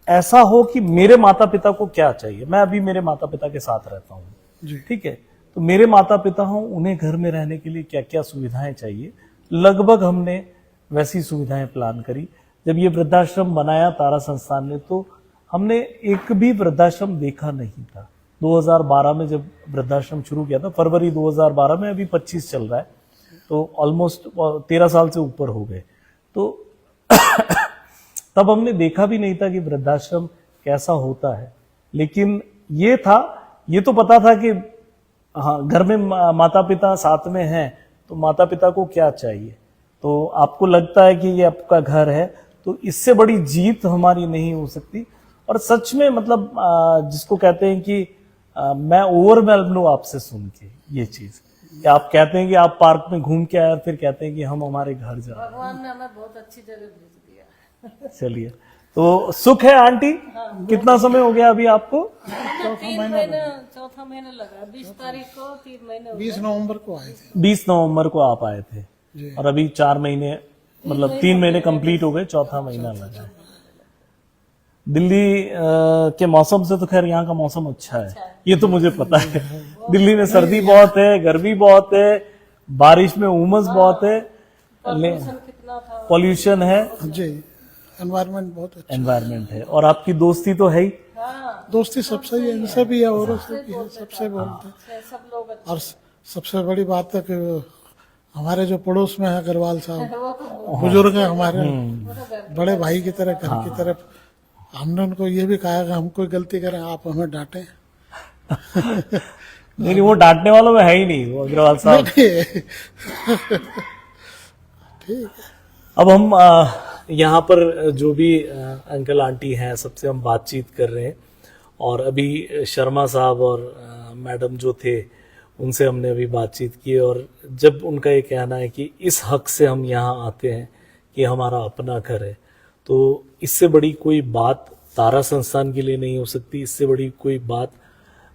ऐसा हो कि मेरे माता पिता को क्या चाहिए। मैं अभी मेरे माता पिता के साथ रहता हूँ, जी, ठीक है, तो मेरे माता पिता हों, उन्हें घर में रहने के लिए क्या क्या सुविधाएं चाहिए, लगभग हमने वैसी सुविधाएं प्लान करी। जब ये वृद्धाश्रम बनाया तारा संस्थान ने, तो हमने एक भी वृद्धाश्रम देखा नहीं था। 2012 में जब वृद्धाश्रम शुरू किया था, फरवरी 2012 में, अभी 25 चल रहा है, तो ऑलमोस्ट 13 साल से ऊपर हो गए। तो तब हमने देखा भी नहीं था कि वृद्धाश्रम कैसा होता है, लेकिन ये था, ये तो पता था कि हाँ, घर में माता पिता साथ में हैं, तो माता पिता को क्या चाहिए। तो आपको लगता है कि ये आपका घर है, तो इससे बड़ी जीत हमारी नहीं हो सकती। और सच में मतलब जिसको कहते हैं कि मैं ओवरवेल्म्ड हूं आपसे सुन के ये चीज, कि आप कहते हैं कि आप पार्क में घूम के आए और फिर कहते हैं कि हम हमारे घर जा रहे हैं। भगवान ने हमें बहुत अच्छी जगह भेज दिया। चलिए, तो सुख है आंटी। कितना समय हो गया अभी आपको? 4 महीने लगा, 20 तारीख को 3 महीने हो गए। 20 नवंबर को आए थे। 20 नवंबर को आप आए थे, जी। और अभी 4 महीने मतलब 3 महीने कंप्लीट हो गए, चौथा महीना लगा। दिल्ली के मौसम से तो खैर यहाँ का मौसम अच्छा है, ये तो मुझे पता है। दिल्ली में सर्दी बहुत है, गर्मी बहुत है, बारिश में उमस बहुत है, पॉल्यूशन है, जी, एनवायरनमेंट बहुत अच्छा, एनवायरनमेंट है, और आपकी दोस्ती तो है ही। दोस्ती सबसे ही है, इनसे भी है, औरों से भी है, सबसे बोलते हैं। सब लोग अच्छे। और सबसे बड़ी बात है कि हमारे जो पड़ोस में है अग्रवाल साहब, बुजुर्ग है हमारे, बड़े भाई की तरह, घर की तरफ। हमने उनको ये भी कहा कि हम कोई गलती करें आप हमें डांटें। नहीं, वो डांटने वालों में है ही नहीं, वो अग्रवाल साहब। ठीक। अब हम यहाँ पर जो भी अंकल आंटी हैं, सबसे हम बातचीत कर रहे हैं, और अभी शर्मा साहब और मैडम जो थे, उनसे हमने अभी बातचीत की, और जब उनका ये कहना है कि इस हक से हम यहाँ आते हैं कि हमारा अपना घर है, तो इससे बड़ी कोई बात तारा संस्थान के लिए नहीं हो सकती। इससे बड़ी कोई बात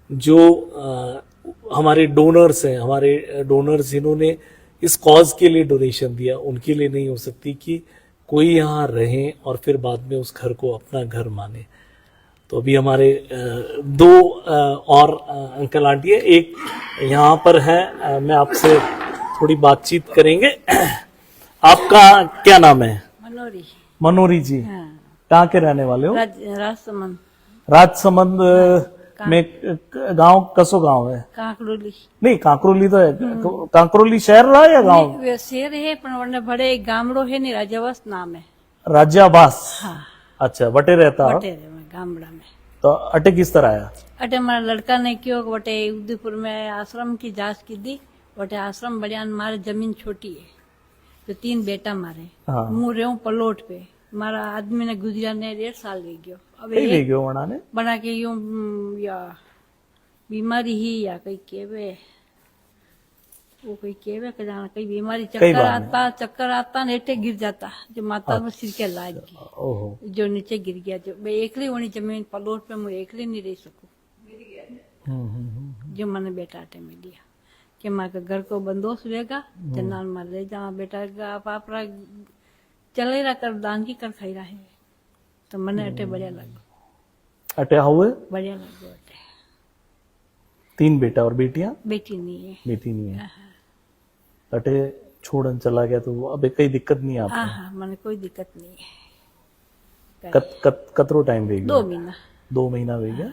जो हमारे डोनर्स हैं, हमारे डोनर्स जिन्होंने इस कॉज के लिए डोनेशन दिया, उनके लिए नहीं हो सकती कि कोई यहाँ रहे और फिर बाद में उस घर को अपना घर माने। तो अभी हमारे 2 और अंकल आंटी है, एक यहाँ पर है, मैं आपसे थोड़ी बातचीत करेंगे। आपका क्या नाम है? मनोरी। मनोरी जी, हाँ। कहाँ के रहने वाले हो? राजसमंद। राजसमंद में गांव, कसो गांव है? कांकरोली। नहीं, कांकरोली तो है। कांकरोली शहर रहा या गांव? वे शहर है, पण वरने बड़े गामड़ो है, नहीं राजावास नाम है। राज्यावास। हाँ। अच्छा, वटे रहता हो? वटे में गामड़ा में। तो अटे किस तरह आया? अटे हमारा लड़का ने क्यों वटे उदयपुर में आश्रम की जांच की दी, वटे आश्रम बढ़िया, मारे जमीन छोटी है, तो 3 बेटा मारे। हाँ। मुँह रेऊ पलोट पे, मारा आदमी ने गुजरिया ने 1.5 साल ले गयो। अब कई ले गयो वना ने? बना के यूं या बीमारी ही या कई केवे, वो कोई केवे के जाना, कई बीमारी, चक्कर आता नेटे गिर जाता, जो माता में सिर के लाग गई, ओहो, जो नीचे गिर गया। जो मैं एकली होनी जमीन पलोट पे, मैं एकली नहीं रह सकूं, जो मैंने बेटा आटे में दिया कि माँ के घर को बंदोस हुएगा, जन्नाल मार ले जा बेटा का आप चले रहा कर दान की कर खाई रहा है, तो मैंने अटे बढ़िया लगा। अटे हुए बढ़िया लगे अटे। 3 बेटा और बेटियां? बेटी नहीं है। बेटी नहीं है। अटे छोड़न चला गया, तो अब कोई दिक्कत नहीं आपको? हाँ, मैंने कोई दिक्कत नहीं है। कतरो टाइम वेग 2 महीना। 2 महीना वेग गया?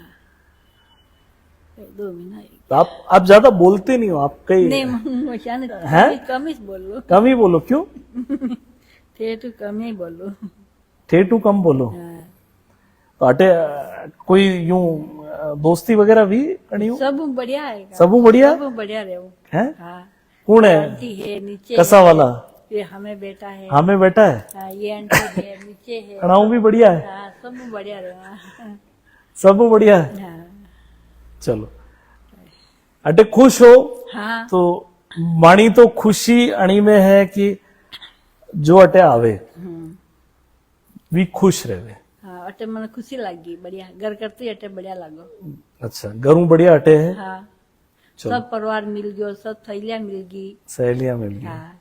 2 महीना। तो आप ज्यादा बोलते नहीं हो, आप कई नहीं, कम ही बोलो। कम ही बोलो, क्यों? थे तो कम ही बोलो। ठेठू कम बोलो। तो अटे कोई यूं दोस्ती वगैरह भी कणी हो सब बढ़िया है सब बढ़िया सब बढ़िया रहे है हाँ कौन है आंटी है नीचे कसा है, वाला ये हमें बेटा है हमें बेटा है हाँ, ये आंटी है नीचे है कणाऊ भी बढ़िया है हाँ सब बढ़िया रहे हाँ, सब बढ़िया है हाँ चलो अटे खुश हो हाँ तो माणी तो खुशी अणी में है कि जो अटे आवे भी खुश रहे हाँ अटे मन खुशी लगी बढ़िया घर करते अटे बढ़िया लगो अच्छा घरों बढ़िया अटे है हाँ चलो। सब परिवार मिल गयो सब थैलियां मिल गई सहेलियां मिल गई हाँ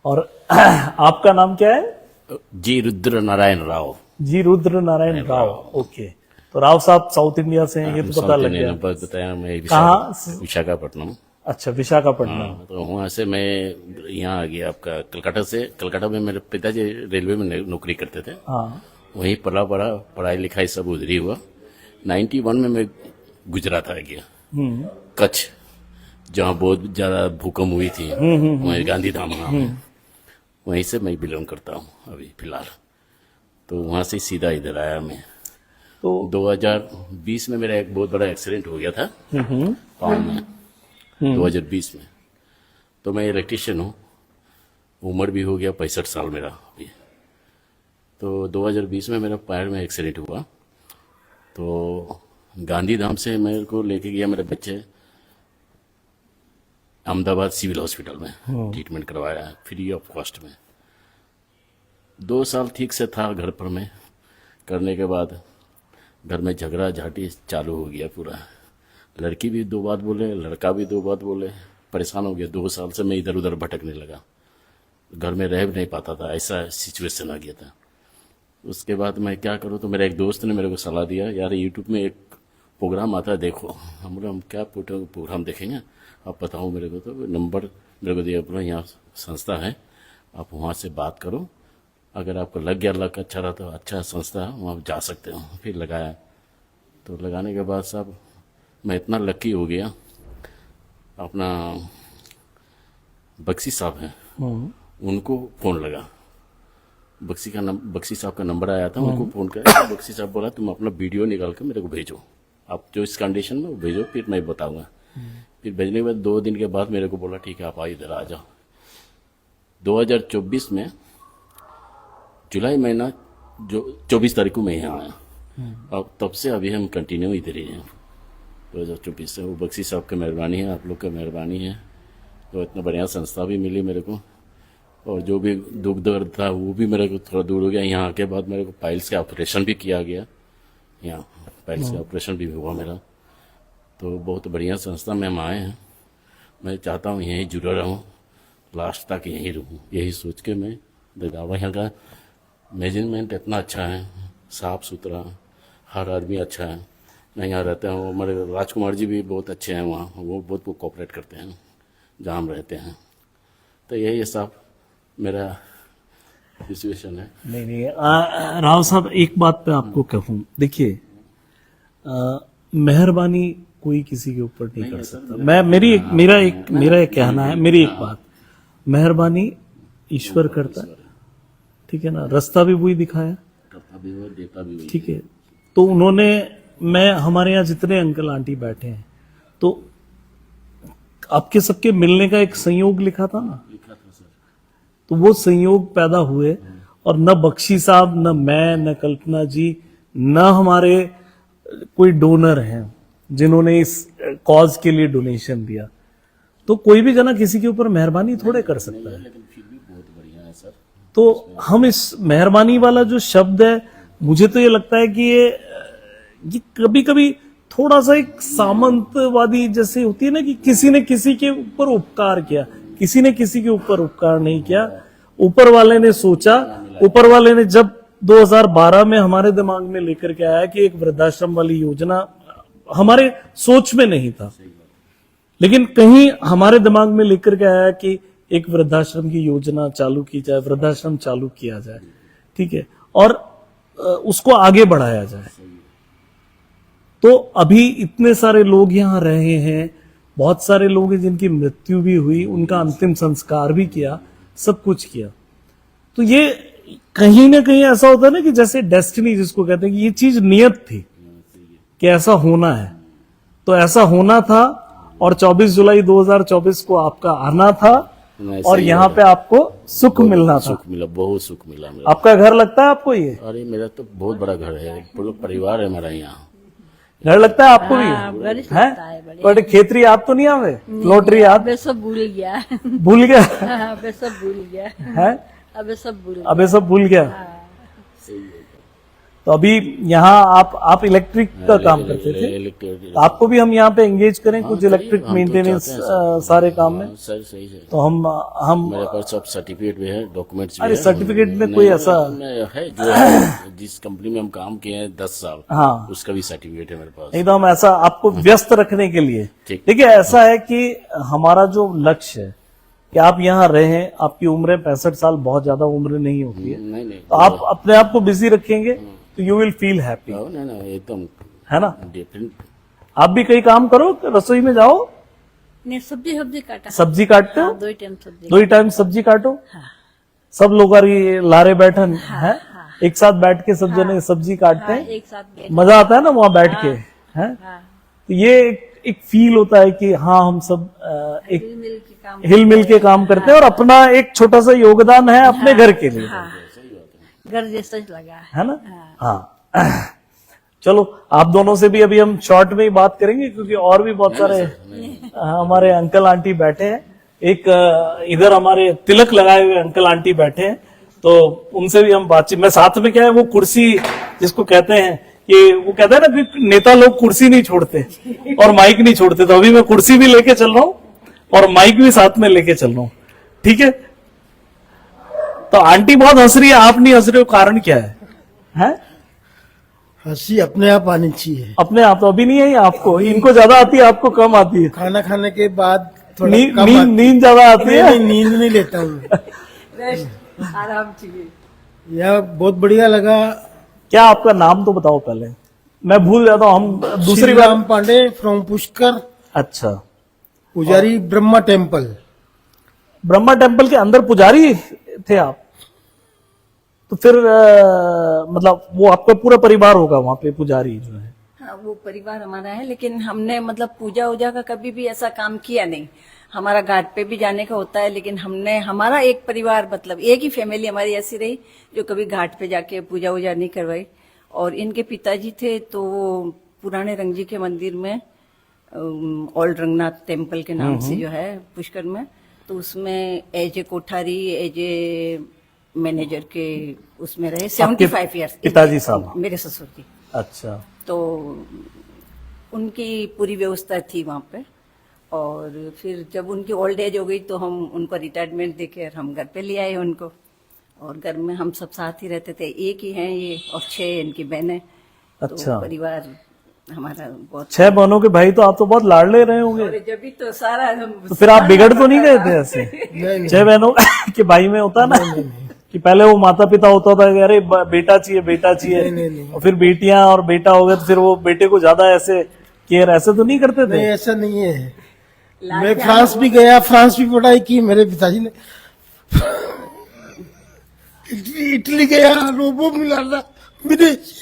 और आपका नाम क्या है जी रुद्र नारायण राव। जी रुद्र नारायण राव ओके तो राव साहब साउथ इंडिया से हैं ये तो पता लग गया बताया मैं कहाँ? विशाखापट्टनम। अच्छा विशाखापट्टनम तो वहाँ से मैं यहाँ आ गया आपका कलकत्ता से। कलकत्ता में मेरे पिताजी रेलवे में नौकरी करते थे। हाँ वहीं पला पड़ा पढ़ाई लिखाई सब उधर ही हुआ। 91 में मैं गुजरात आ गया कच्छ, जहाँ बहुत ज्यादा भूकंप हुई थी वहीं गांधीधाम में, वहीं से मैं बिलोंग करता हूँ अभी फिलहाल। तो वहाँ से सीधा इधर आया मैं। तो 2020 में मेरा एक बहुत बड़ा एक्सीडेंट हो गया था पाँव में 2020 में। तो मैं इलेक्ट्रिशियन हूँ, उम्र भी हो गया 65 साल मेरा अभी। तो 2020 में मेरा पैर में एक्सीडेंट हुआ। तो गांधीधाम से मेरे को लेके गया मेरे बच्चे अहमदाबाद सिविल हॉस्पिटल में ट्रीटमेंट करवाया फ्री ऑफ कॉस्ट में। 2 साल ठीक से था घर पर में, करने के बाद घर में झगड़ा झाटी चालू हो गया पूरा। लड़की भी 2 बात बोले, लड़का भी 2 बात बोले, परेशान हो गया। 2 साल से मैं इधर उधर भटकने लगा, घर में रह भी नहीं पाता था, ऐसा सिचुएशन आ गया था। उसके बाद मैं क्या करूँ, तो मेरे एक दोस्त ने मेरे को सलाह दिया, यार यूट्यूब में एक प्रोग्राम आता है देखो। हम क्या प्रोग्राम देखेंगे, आप बताओ मेरे को। तो नंबर मेरे को दिया, अपना यहाँ संस्था है, आप वहाँ से बात करो, अगर आपको लग गया, लग अच्छा रहा तो अच्छा संस्था है, वहाँ जा सकते हो। फिर लगाया, तो लगाने के बाद साहब मैं इतना लकी हो गया। अपना बक्सी साहब हैं, उनको फ़ोन लगा, बक्सी साहब का नंबर आया था, उनको फ़ोन किया। बक्सी साहब बोला तुम अपना वीडियो निकाल के मेरे को भेजो, आप जो इस कंडीशन में भेजो, फिर मैं बताऊंगा। फिर भेजने के बाद 2 दिन के बाद मेरे को बोला ठीक है आप इधर आ जाओ। 2024 में जुलाई महीना जो 24 तारीख को मैं यहाँ आया, अब तब से अभी हम कंटिन्यू इधर ही हैं 2024 से। वो बक्सी साहब की मेहरबानी है, आप लोग की मेहरबानी है। तो इतना बढ़िया संस्था भी मिली मेरे को, और जो भी दुख दर्द था वो भी मेरे को थोड़ा दूर हो गया। यहाँ आके बाद मेरे को पाइल्स का ऑपरेशन भी किया गया, यहाँ पाइल्स का ऑपरेशन भी हुआ मेरा। तो बहुत बढ़िया संस्था में हम आए हैं। मैं चाहता हूँ यहीं जुड़ा रहूँ, लास्ट तक यहीं रहूँ, यही सोच के मैं दगावा। यहाँ का मैनेजमेंट इतना अच्छा है, साफ सुथरा, हर आदमी अच्छा है। मैं यहाँ रहता हूँ, हमारे राजकुमार जी भी बहुत अच्छे हैं वहाँ, वो बहुत कोऑपरेट करते हैं जहाँ हम रहते हैं। तो यही सब मेरा सिचुएशन है। नहीं राव साहब एक बात पे आपको कहूँ, देखिए मेहरबानी कोई किसी के ऊपर नहीं कर सकता। मैं मेरा एक कहना है, मेरी एक बात, मेहरबानी ईश्वर करता है, ठीक है ना, रास्ता भी वही दिखाया, करता भी हुआ, देता भी हुआ। ठीक है। तो उन्होंने, मैं हमारे यहाँ जितने अंकल आंटी बैठे हैं, तो आपके सबके मिलने का एक संयोग लिखा था ना, तो वो संयोग पैदा हुए। और न बख्शी साहब, न मैं, न कल्पना जी, न हमारे कोई डोनर हैं जिन्होंने इस कॉज के लिए डोनेशन दिया। तो कोई भी जना किसी के ऊपर मेहरबानी थोड़े कर सकता है। लेकिन फिर भी बहुत बढ़िया है सर। तो हम इस मेहरबानी वाला जो शब्द है, मुझे तो ये लगता है कि ये कभी कभी थोड़ा सा एक सामंतवादी जैसे होती है ना, कि किसी ने किसी के ऊपर उपकार किया, किसी ने किसी के ऊपर उपकार नहीं किया। ऊपर वाले ने सोचा, ऊपर वाले ने जब 2012 में हमारे दिमाग में लेकर के आया कि एक वृद्धाश्रम वाली योजना, हमारे सोच में नहीं था, लेकिन कहीं हमारे दिमाग में लेकर के आया कि एक वृद्धाश्रम की योजना चालू की जाए, वृद्धाश्रम चालू किया जाए, ठीक है, और उसको आगे बढ़ाया जाए। तो अभी इतने सारे लोग यहाँ रहे हैं, बहुत सारे लोग हैं जिनकी मृत्यु भी हुई, उनका अंतिम संस्कार भी किया, सब कुछ किया। तो ये कहीं ना कहीं ऐसा होता है ना कि जैसे डेस्टिनी जिसको कहते हैं कि ये चीज नियत थी कि ऐसा होना है, तो ऐसा होना था और 24 जुलाई 2024 को आपका आना था नहीं, और सही यहाँ है। पे आपको सुख मिलना था। सुख मिला, बहुत सुख मिला मेरा। आपका घर लगता है आपको ये? अरे मेरा तो बहुत बड़ा घर है, पूरा परिवार है हमारा यहाँ। घर लगता है आपको हाँ, भी? बड़ी है? लगता है, बड़ी। बट खेतरी याद तो नहीं आवे? लॉटरी याद अबे सब भूल गया भूल गया हाँ, अबे सब भूल गया है? अबे सब भूल गया। अबे सब भूल गया। तो अभी यहाँ आप इलेक्ट्रिक का काम करते थे, इलेक्ट्रिक तो आपको भी हम यहाँ पे एंगेज करें कुछ इलेक्ट्रिक हम तो मेंटेनेंस चाहते हैं सारे काम में, सर सही है। तो हम मेरे पास सब सर्टिफिकेट भी है, डॉक्यूमेंट्स भी अरे है। सर्टिफिकेट में नहीं, कोई ऐसा है जो है जिस कंपनी में हम काम किए हैं 10 साल, हाँ उसका भी सर्टिफिकेट है मेरे पास। नहीं, तो हम ऐसा आपको व्यस्त रखने के लिए, ठीक। देखिए ऐसा है कि हमारा जो लक्ष्य है कि आप यहाँ रहें, आपकी उम्र 65 साल बहुत ज्यादा उम्र नहीं होती है, नहीं नहीं तो आप अपने आप को बिजी रखेंगे तो यू विल फील हैप्पी, नहीं एकदम है ना? डिफरेंट। आप भी कई काम करो, रसोई में जाओ, ने सब्जी काटा, सब्जी काटते हो, 2 टाइम सब्जी। 2 टाइम सब्जी काटो, सब लोग लारे बैठन है, एक साथ बैठ के सब जने सब्जी काटते हाँ, हैं, एक साथ बैठ। मजा आता है ना वहां बैठ के, है? हाँ, तो ये एक फील होता है कि हाँ हम सब एक मिल के काम। हिल मिल के काम करते हैं और अपना एक छोटा सा योगदान है अपने घर के लिए, हाँ, घर जैसा ही लगा है ना? हाँ चलो, आप दोनों से भी अभी हम शॉर्ट में ही बात करेंगे क्योंकि और भी बहुत सारे हमारे अंकल आंटी बैठे हैं। एक इधर हमारे तिलक लगाए हुए अंकल आंटी बैठे हैं, तो उनसे भी हम बातचीत में साथ में क्या है वो कुर्सी जिसको कहते हैं कि वो कहते हैं ना कि नेता लोग कुर्सी नहीं छोड़ते और माइक नहीं छोड़ते, तो अभी मैं कुर्सी भी लेके चल रहा हूँ और माइक भी साथ में लेके चल रहा हूँ, ठीक है? तो आंटी बहुत हंस रही है, आप नहीं हंस रहे हो, कारण क्या है? हैं? हंसी अपने आप आनी चाहिए। अपने आप तो अभी नहीं है आपको, इनको ज्यादा आती है, आपको कम आती है। खाना खाने के बाद थोड़ा नींद कम नींद आती नींद ज्यादा आती है। है। नहीं, नींद नहीं लेता हूँ। आराम चाहिए। यह बहुत बढ़िया लगा। क्या आपका नाम तो बताओ पहले, मैं भूल जाता हूँ, हम दूसरी श्री बार। राम पांडे फ्रॉम पुष्कर, अच्छा, पुजारी ब्रह्मा टेम्पल। ब्रह्मा टेम्पल के अंदर पुजारी थे आप? तो फिर मतलब वो आपका पूरा परिवार होगा वहां पे पुजारी जो है? हाँ, वो परिवार हमारा है, लेकिन हमने मतलब पूजा वूजा का कभी भी ऐसा काम किया नहीं। हमारा घाट पे भी जाने का होता है, लेकिन हमने हमारा एक परिवार मतलब एक ही फैमिली हमारी ऐसी रही जो कभी घाट पे जाके पूजा वूजा नहीं करवाई। और इनके पिताजी थे तो वो पुराने रंगजी के मंदिर में ओल्ड रंगनाथ टेम्पल के नाम से जो है पुष्कर में, तो उसमें as a kothari, as a manager के उसमें रहे 75 ईयर्स। पिताजी साहब? मेरे ससुर जी। अच्छा, तो उनकी पूरी व्यवस्था थी वहाँ पे। और फिर जब उनकी ओल्ड एज हो गई तो हम उनको रिटायरमेंट देके हम घर पे ले आए उनको, और घर में हम सब साथ ही रहते थे। एक ही हैं ये और 6 इनकी बहनें। अच्छा। तो परिवार हमारा बहुत। 6 बहनों के भाई, तो आप तो बहुत लाडले रहे होंगे। और जब भी तो सारा हम तो फिर आप बिगड़ तो नहीं गए थे ऐसे? 6 बहनों के भाई में होता ना कि पहले वो माता पिता होता था कि अरे बेटा चाहिए बेटा चाहिए, और फिर बेटियां और बेटा हो गए तो फिर वो बेटे को ज्यादा ऐसे केयर, ऐसे तो नहीं करते थे? नहीं, ऐसा नहीं है। मैं फ्रांस भी गया, फ्रांस भी पढ़ाई की मेरे पिताजी ने। इटली गया, रोबो मिला, विदेश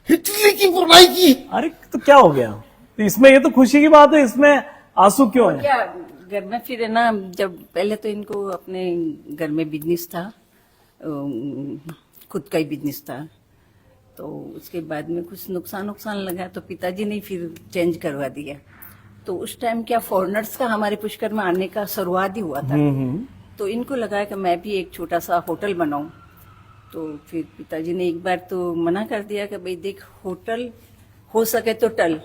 इटली की पढ़ाई की। अरे तो क्या हो गया? तो इसमें ये तो खुशी की बात है, इसमें आंसू क्यों है? क्या घर में फिर है ना, जब पहले तो इनको अपने घर में बिजनेस था, खुद का ही बिजनेस था, तो उसके बाद में कुछ नुकसान लगा तो पिताजी ने फिर चेंज करवा दिया। तो उस टाइम क्या फॉरेनर्स का हमारे पुष्कर में आने का शुरुआत ही हुआ था, तो इनको लगा कि मैं भी एक छोटा सा होटल बनाऊं। तो फिर पिताजी ने एक बार तो मना कर दिया कि भाई देख, होटल हो सके तो टल,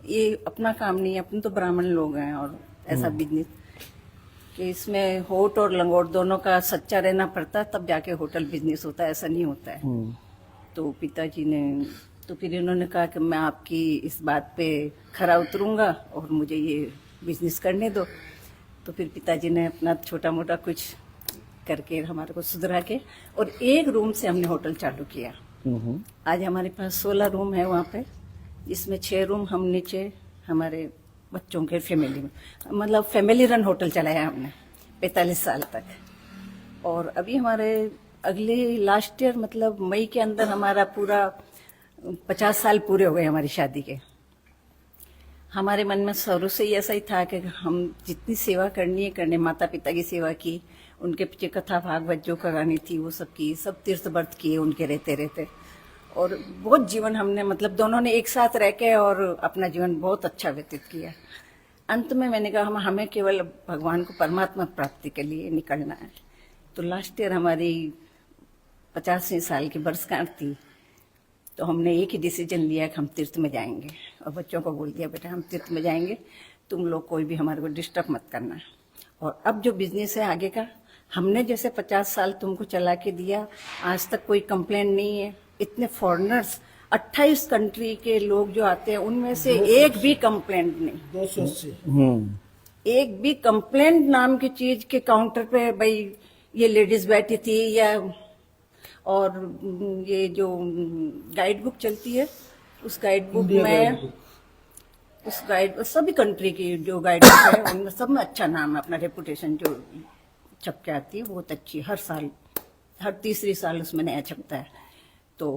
ये अपना काम नहीं है, अपने तो ब्राह्मण लोग हैं और ऐसा बिजनेस कि इसमें होट और लंगोट दोनों का सच्चा रहना पड़ता है, तब जाके होटल बिजनेस होता है, ऐसा नहीं होता है। तो पिताजी ने तो फिर इन्होंने कहा कि मैं आपकी इस बात पे खरा उतरूंगा और मुझे ये बिजनेस करने दो। तो फिर पिताजी ने अपना छोटा मोटा कुछ करके हमारे को सुधरा के और एक रूम से हमने होटल चालू किया। आज हमारे पास 16 रूम है वहाँ पे, जिसमें 6 रूम हम नीचे हमारे बच्चों के फैमिली में, मतलब फैमिली रन होटल चलाया हमने 45 साल तक। और अभी हमारे अगले लास्ट ईयर मतलब मई के अंदर हमारा पूरा 50 साल पूरे हो गए हमारी शादी के। हमारे मन में शुरू से ही ऐसा ही था कि हम जितनी सेवा करनी है करने, माता पिता की सेवा की, उनके पीछे कथा भागवत जो करानी थी वो सब की, सब तीर्थ व्रत किए उनके रहते रहते, और बहुत जीवन हमने मतलब दोनों ने एक साथ रह के और अपना जीवन बहुत अच्छा व्यतीत किया। अंत में मैंने कहा हमें केवल भगवान को परमात्मा प्राप्ति के लिए निकलना है। तो लास्ट ईयर हमारी 85 साल की वर्षगांठ थी, तो हमने एक ही डिसीजन लिया कि हम तीर्थ में जाएंगे, और बच्चों को बोल दिया बेटा हम तीर्थ में जाएंगे, तुम लोग कोई भी हमारे को डिस्टर्ब मत करना। और अब जो बिजनेस है आगे का, हमने जैसे 50 साल तुमको चला के दिया, आज तक कोई कंप्लेंट नहीं है। इतने फॉरेनर्स 28 कंट्री के लोग जो आते हैं उनमें से एक भी कंप्लेंट नहीं, 280 एक भी कंप्लेंट नाम की चीज के काउंटर पे भाई ये लेडीज बैठी थी, या और ये जो गाइड बुक चलती है उस गाइड बुक में उस गाइड सभी कंट्री की जो गाइड बुक है उनमें सब में अच्छा नाम है, अपना रेपुटेशन जो छप के आती है बहुत अच्छी, हर साल हर तीसरी साल उसमें नया छपता है। तो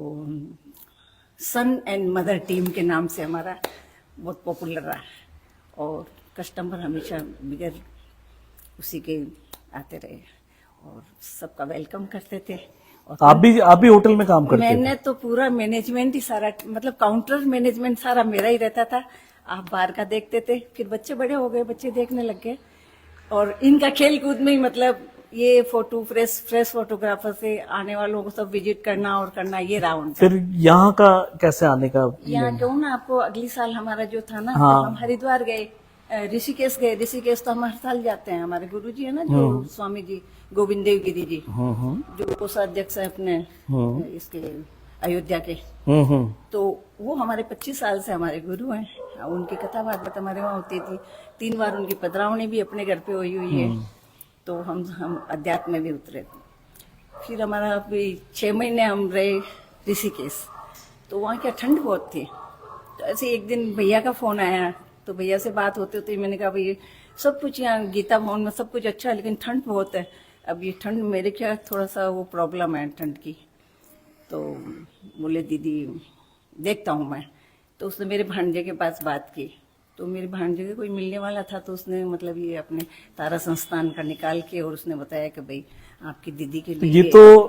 सन एंड मदर टीम के नाम से हमारा बहुत पॉपुलर रहा है, और कस्टमर हमेशा बगैर उसी के आते रहे और सबका वेलकम करते थे। और आप भी होटल में काम करते मैंने तो पूरा मैनेजमेंट ही सारा मतलब काउंटर मैनेजमेंट सारा मेरा ही रहता था। आप बाहर का देखते थे, फिर बच्चे बड़े हो गए, बच्चे देखने लग गए, और इनका खेल कूद में ही मतलब ये फोटो फ्रेश फोटोग्राफर से आने वालों को सब विजिट करना और करना, ये रहा उनका। फिर यहाँ का कैसे आने का? यहाँ क्यों ना आपको अगली साल हमारा जो था ना, हाँ। हम हरिद्वार गए, ऋषिकेश गए। ऋषिकेश तो हम हर साल जाते हैं, हमारे गुरु जी है ना जो स्वामी जी गोविंद देव गिरी जी जो कोषाध्यक्ष है अपने इसके अयोध्या के, तो वो हमारे 25 साल से हमारे गुरु हैं। उनकी कथा भागवत हमारे वहाँ होती थी, 3 बार उनकी पधरावनी भी अपने घर पे हुई है। तो हम अध्यात्म में भी उतरे। फिर हमारा अभी 6 महीने हम रहे ऋषिकेश, तो वहाँ क्या ठंड बहुत थी। तो ऐसे एक दिन भैया का फोन आया, तो भैया से बात होते होते मैंने कहा भाई सब कुछ यहाँ गीता भवन में सब कुछ अच्छा है, लेकिन ठंड बहुत है। अब ये ठंड मेरे क्या थोड़ा सा वो प्रॉब्लम है ठंड की। तो बोले दीदी देखता हूँ मैं। तो उसने मेरे भांजे के पास बात की, तो मेरे भांजे के कोई मिलने वाला था, तो उसने मतलब ये अपने तारा संस्थान का निकाल के और उसने बताया कि भाई आपकी दीदी के लिए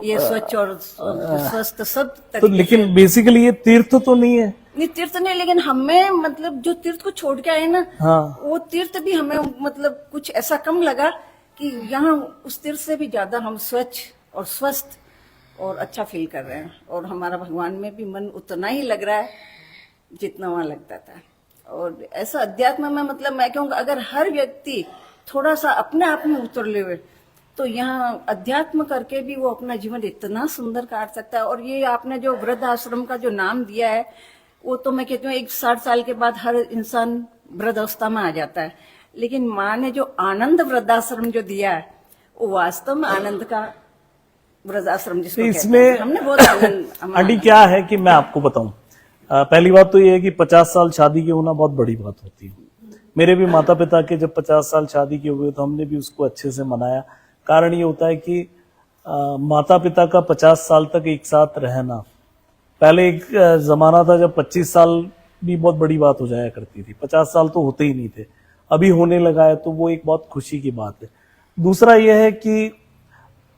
ये स्वच्छ और स्वस्थ सब तो, लेकिन बेसिकली ये तीर्थ तो नहीं है। नहीं तीर्थ नहीं, लेकिन हमें मतलब जो तीर्थ को छोड़ के आए ना, हाँ। वो तीर्थ भी हमें मतलब कुछ ऐसा कम लगा कि यहाँ उस तीर्थ से भी ज्यादा हम स्वच्छ और स्वस्थ और अच्छा फील कर रहे हैं, और हमारा भगवान में भी मन उतना ही लग रहा है जितना वहां लगता था। और ऐसा अध्यात्म में मतलब मैं कहूँगा अगर हर व्यक्ति थोड़ा सा अपने आप में उतर ले तो यहाँ अध्यात्म करके भी वो अपना जीवन इतना सुंदर काट सकता है। और ये आपने जो वृद्ध आश्रम का जो नाम दिया है, वो तो मैं कहती हूँ 60 साल के बाद हर इंसान वृद्धावस्था में आ जाता है, लेकिन माँ ने जो आनंद वृद्धाश्रम जो दिया है वो वास्तव में आनंद का वृद्धाश्रम जिसको इसमें कहते हैं। हमने बहुत आनंद आंटी क्या है कि मैं आपको बताऊं, पहली बात तो ये है कि 50 साल शादी के होना बहुत बड़ी बात होती है। मेरे भी माता पिता के जब 50 साल शादी के हुए तो हमने भी उसको अच्छे से मनाया। कारण ये होता है कि माता पिता का 50 साल तक एक साथ रहना, पहले एक जमाना था जब 25 साल भी बहुत बड़ी बात हो जाया करती थी, 50 साल तो होते ही नहीं थे, अभी होने लगा है, तो वो एक बहुत खुशी की बात है। दूसरा यह है कि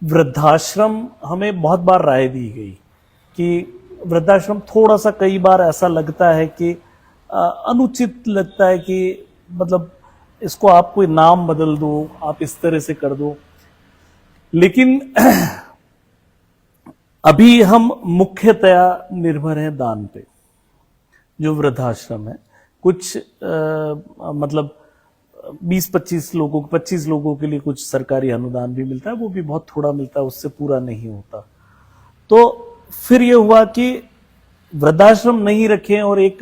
वृद्धाश्रम हमें बहुत बार राय दी गई कि वृद्धाश्रम थोड़ा सा कई बार ऐसा लगता है कि अनुचित लगता है कि मतलब इसको आप कोई नाम बदल दो, आप इस तरह से कर दो। लेकिन अभी हम मुख्यतया निर्भर हैं दान पे। जो वृद्धाश्रम है कुछ मतलब 20-25 लोगों 25 लोगों के लिए कुछ सरकारी अनुदान भी मिलता है, वो भी बहुत थोड़ा मिलता है, उससे पूरा नहीं होता। तो फिर ये हुआ कि वृद्धाश्रम नहीं रखें और एक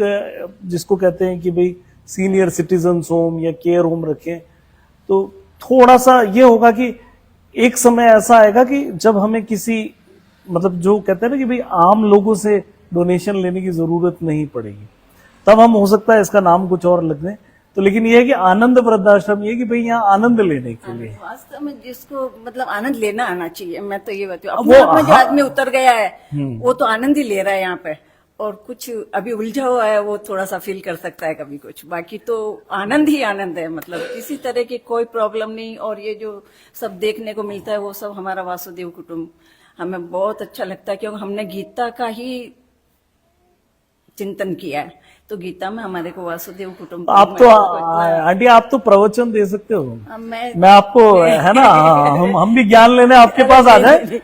जिसको कहते हैं कि भाई सीनियर सिटीजन्स होम या केयर होम रखें, तो थोड़ा सा ये होगा कि एक समय ऐसा आएगा कि जब हमें किसी मतलब जो कहते हैं ना कि भाई आम लोगों से डोनेशन लेने की जरूरत नहीं पड़ेगी, तब हम हो सकता है इसका नाम कुछ और रख दें। तो लेकिन ये है कि आनंद वृद्धाश्रम, ये कि भाई यहाँ आनंद लेने के लिए। वास्तव में जिसको मतलब आनंद लेना आना चाहिए, मैं तो ये बताऊँ, वो अपने आप में जो हाँ। आदमी उतर गया है वो तो आनंद ही ले रहा है यहाँ पे, और कुछ अभी उलझा हुआ है वो थोड़ा सा फील कर सकता है कभी कुछ, बाकी तो आनंद ही आनंद है, मतलब किसी तरह की कोई प्रॉब्लम नहीं। और ये जो सब देखने को मिलता है वो सब हमारा वासुदेव कुटुंब हमें बहुत अच्छा लगता है, क्योंकि हमने गीता का ही चिंतन किया है, तो गीता में हमारे को वासुदेव कुटुंब आप तो आंटी आप तो प्रवचन दे सकते हो। मैं आपको है ना, हम भी ज्ञान लेने आपके पास आ जाए कि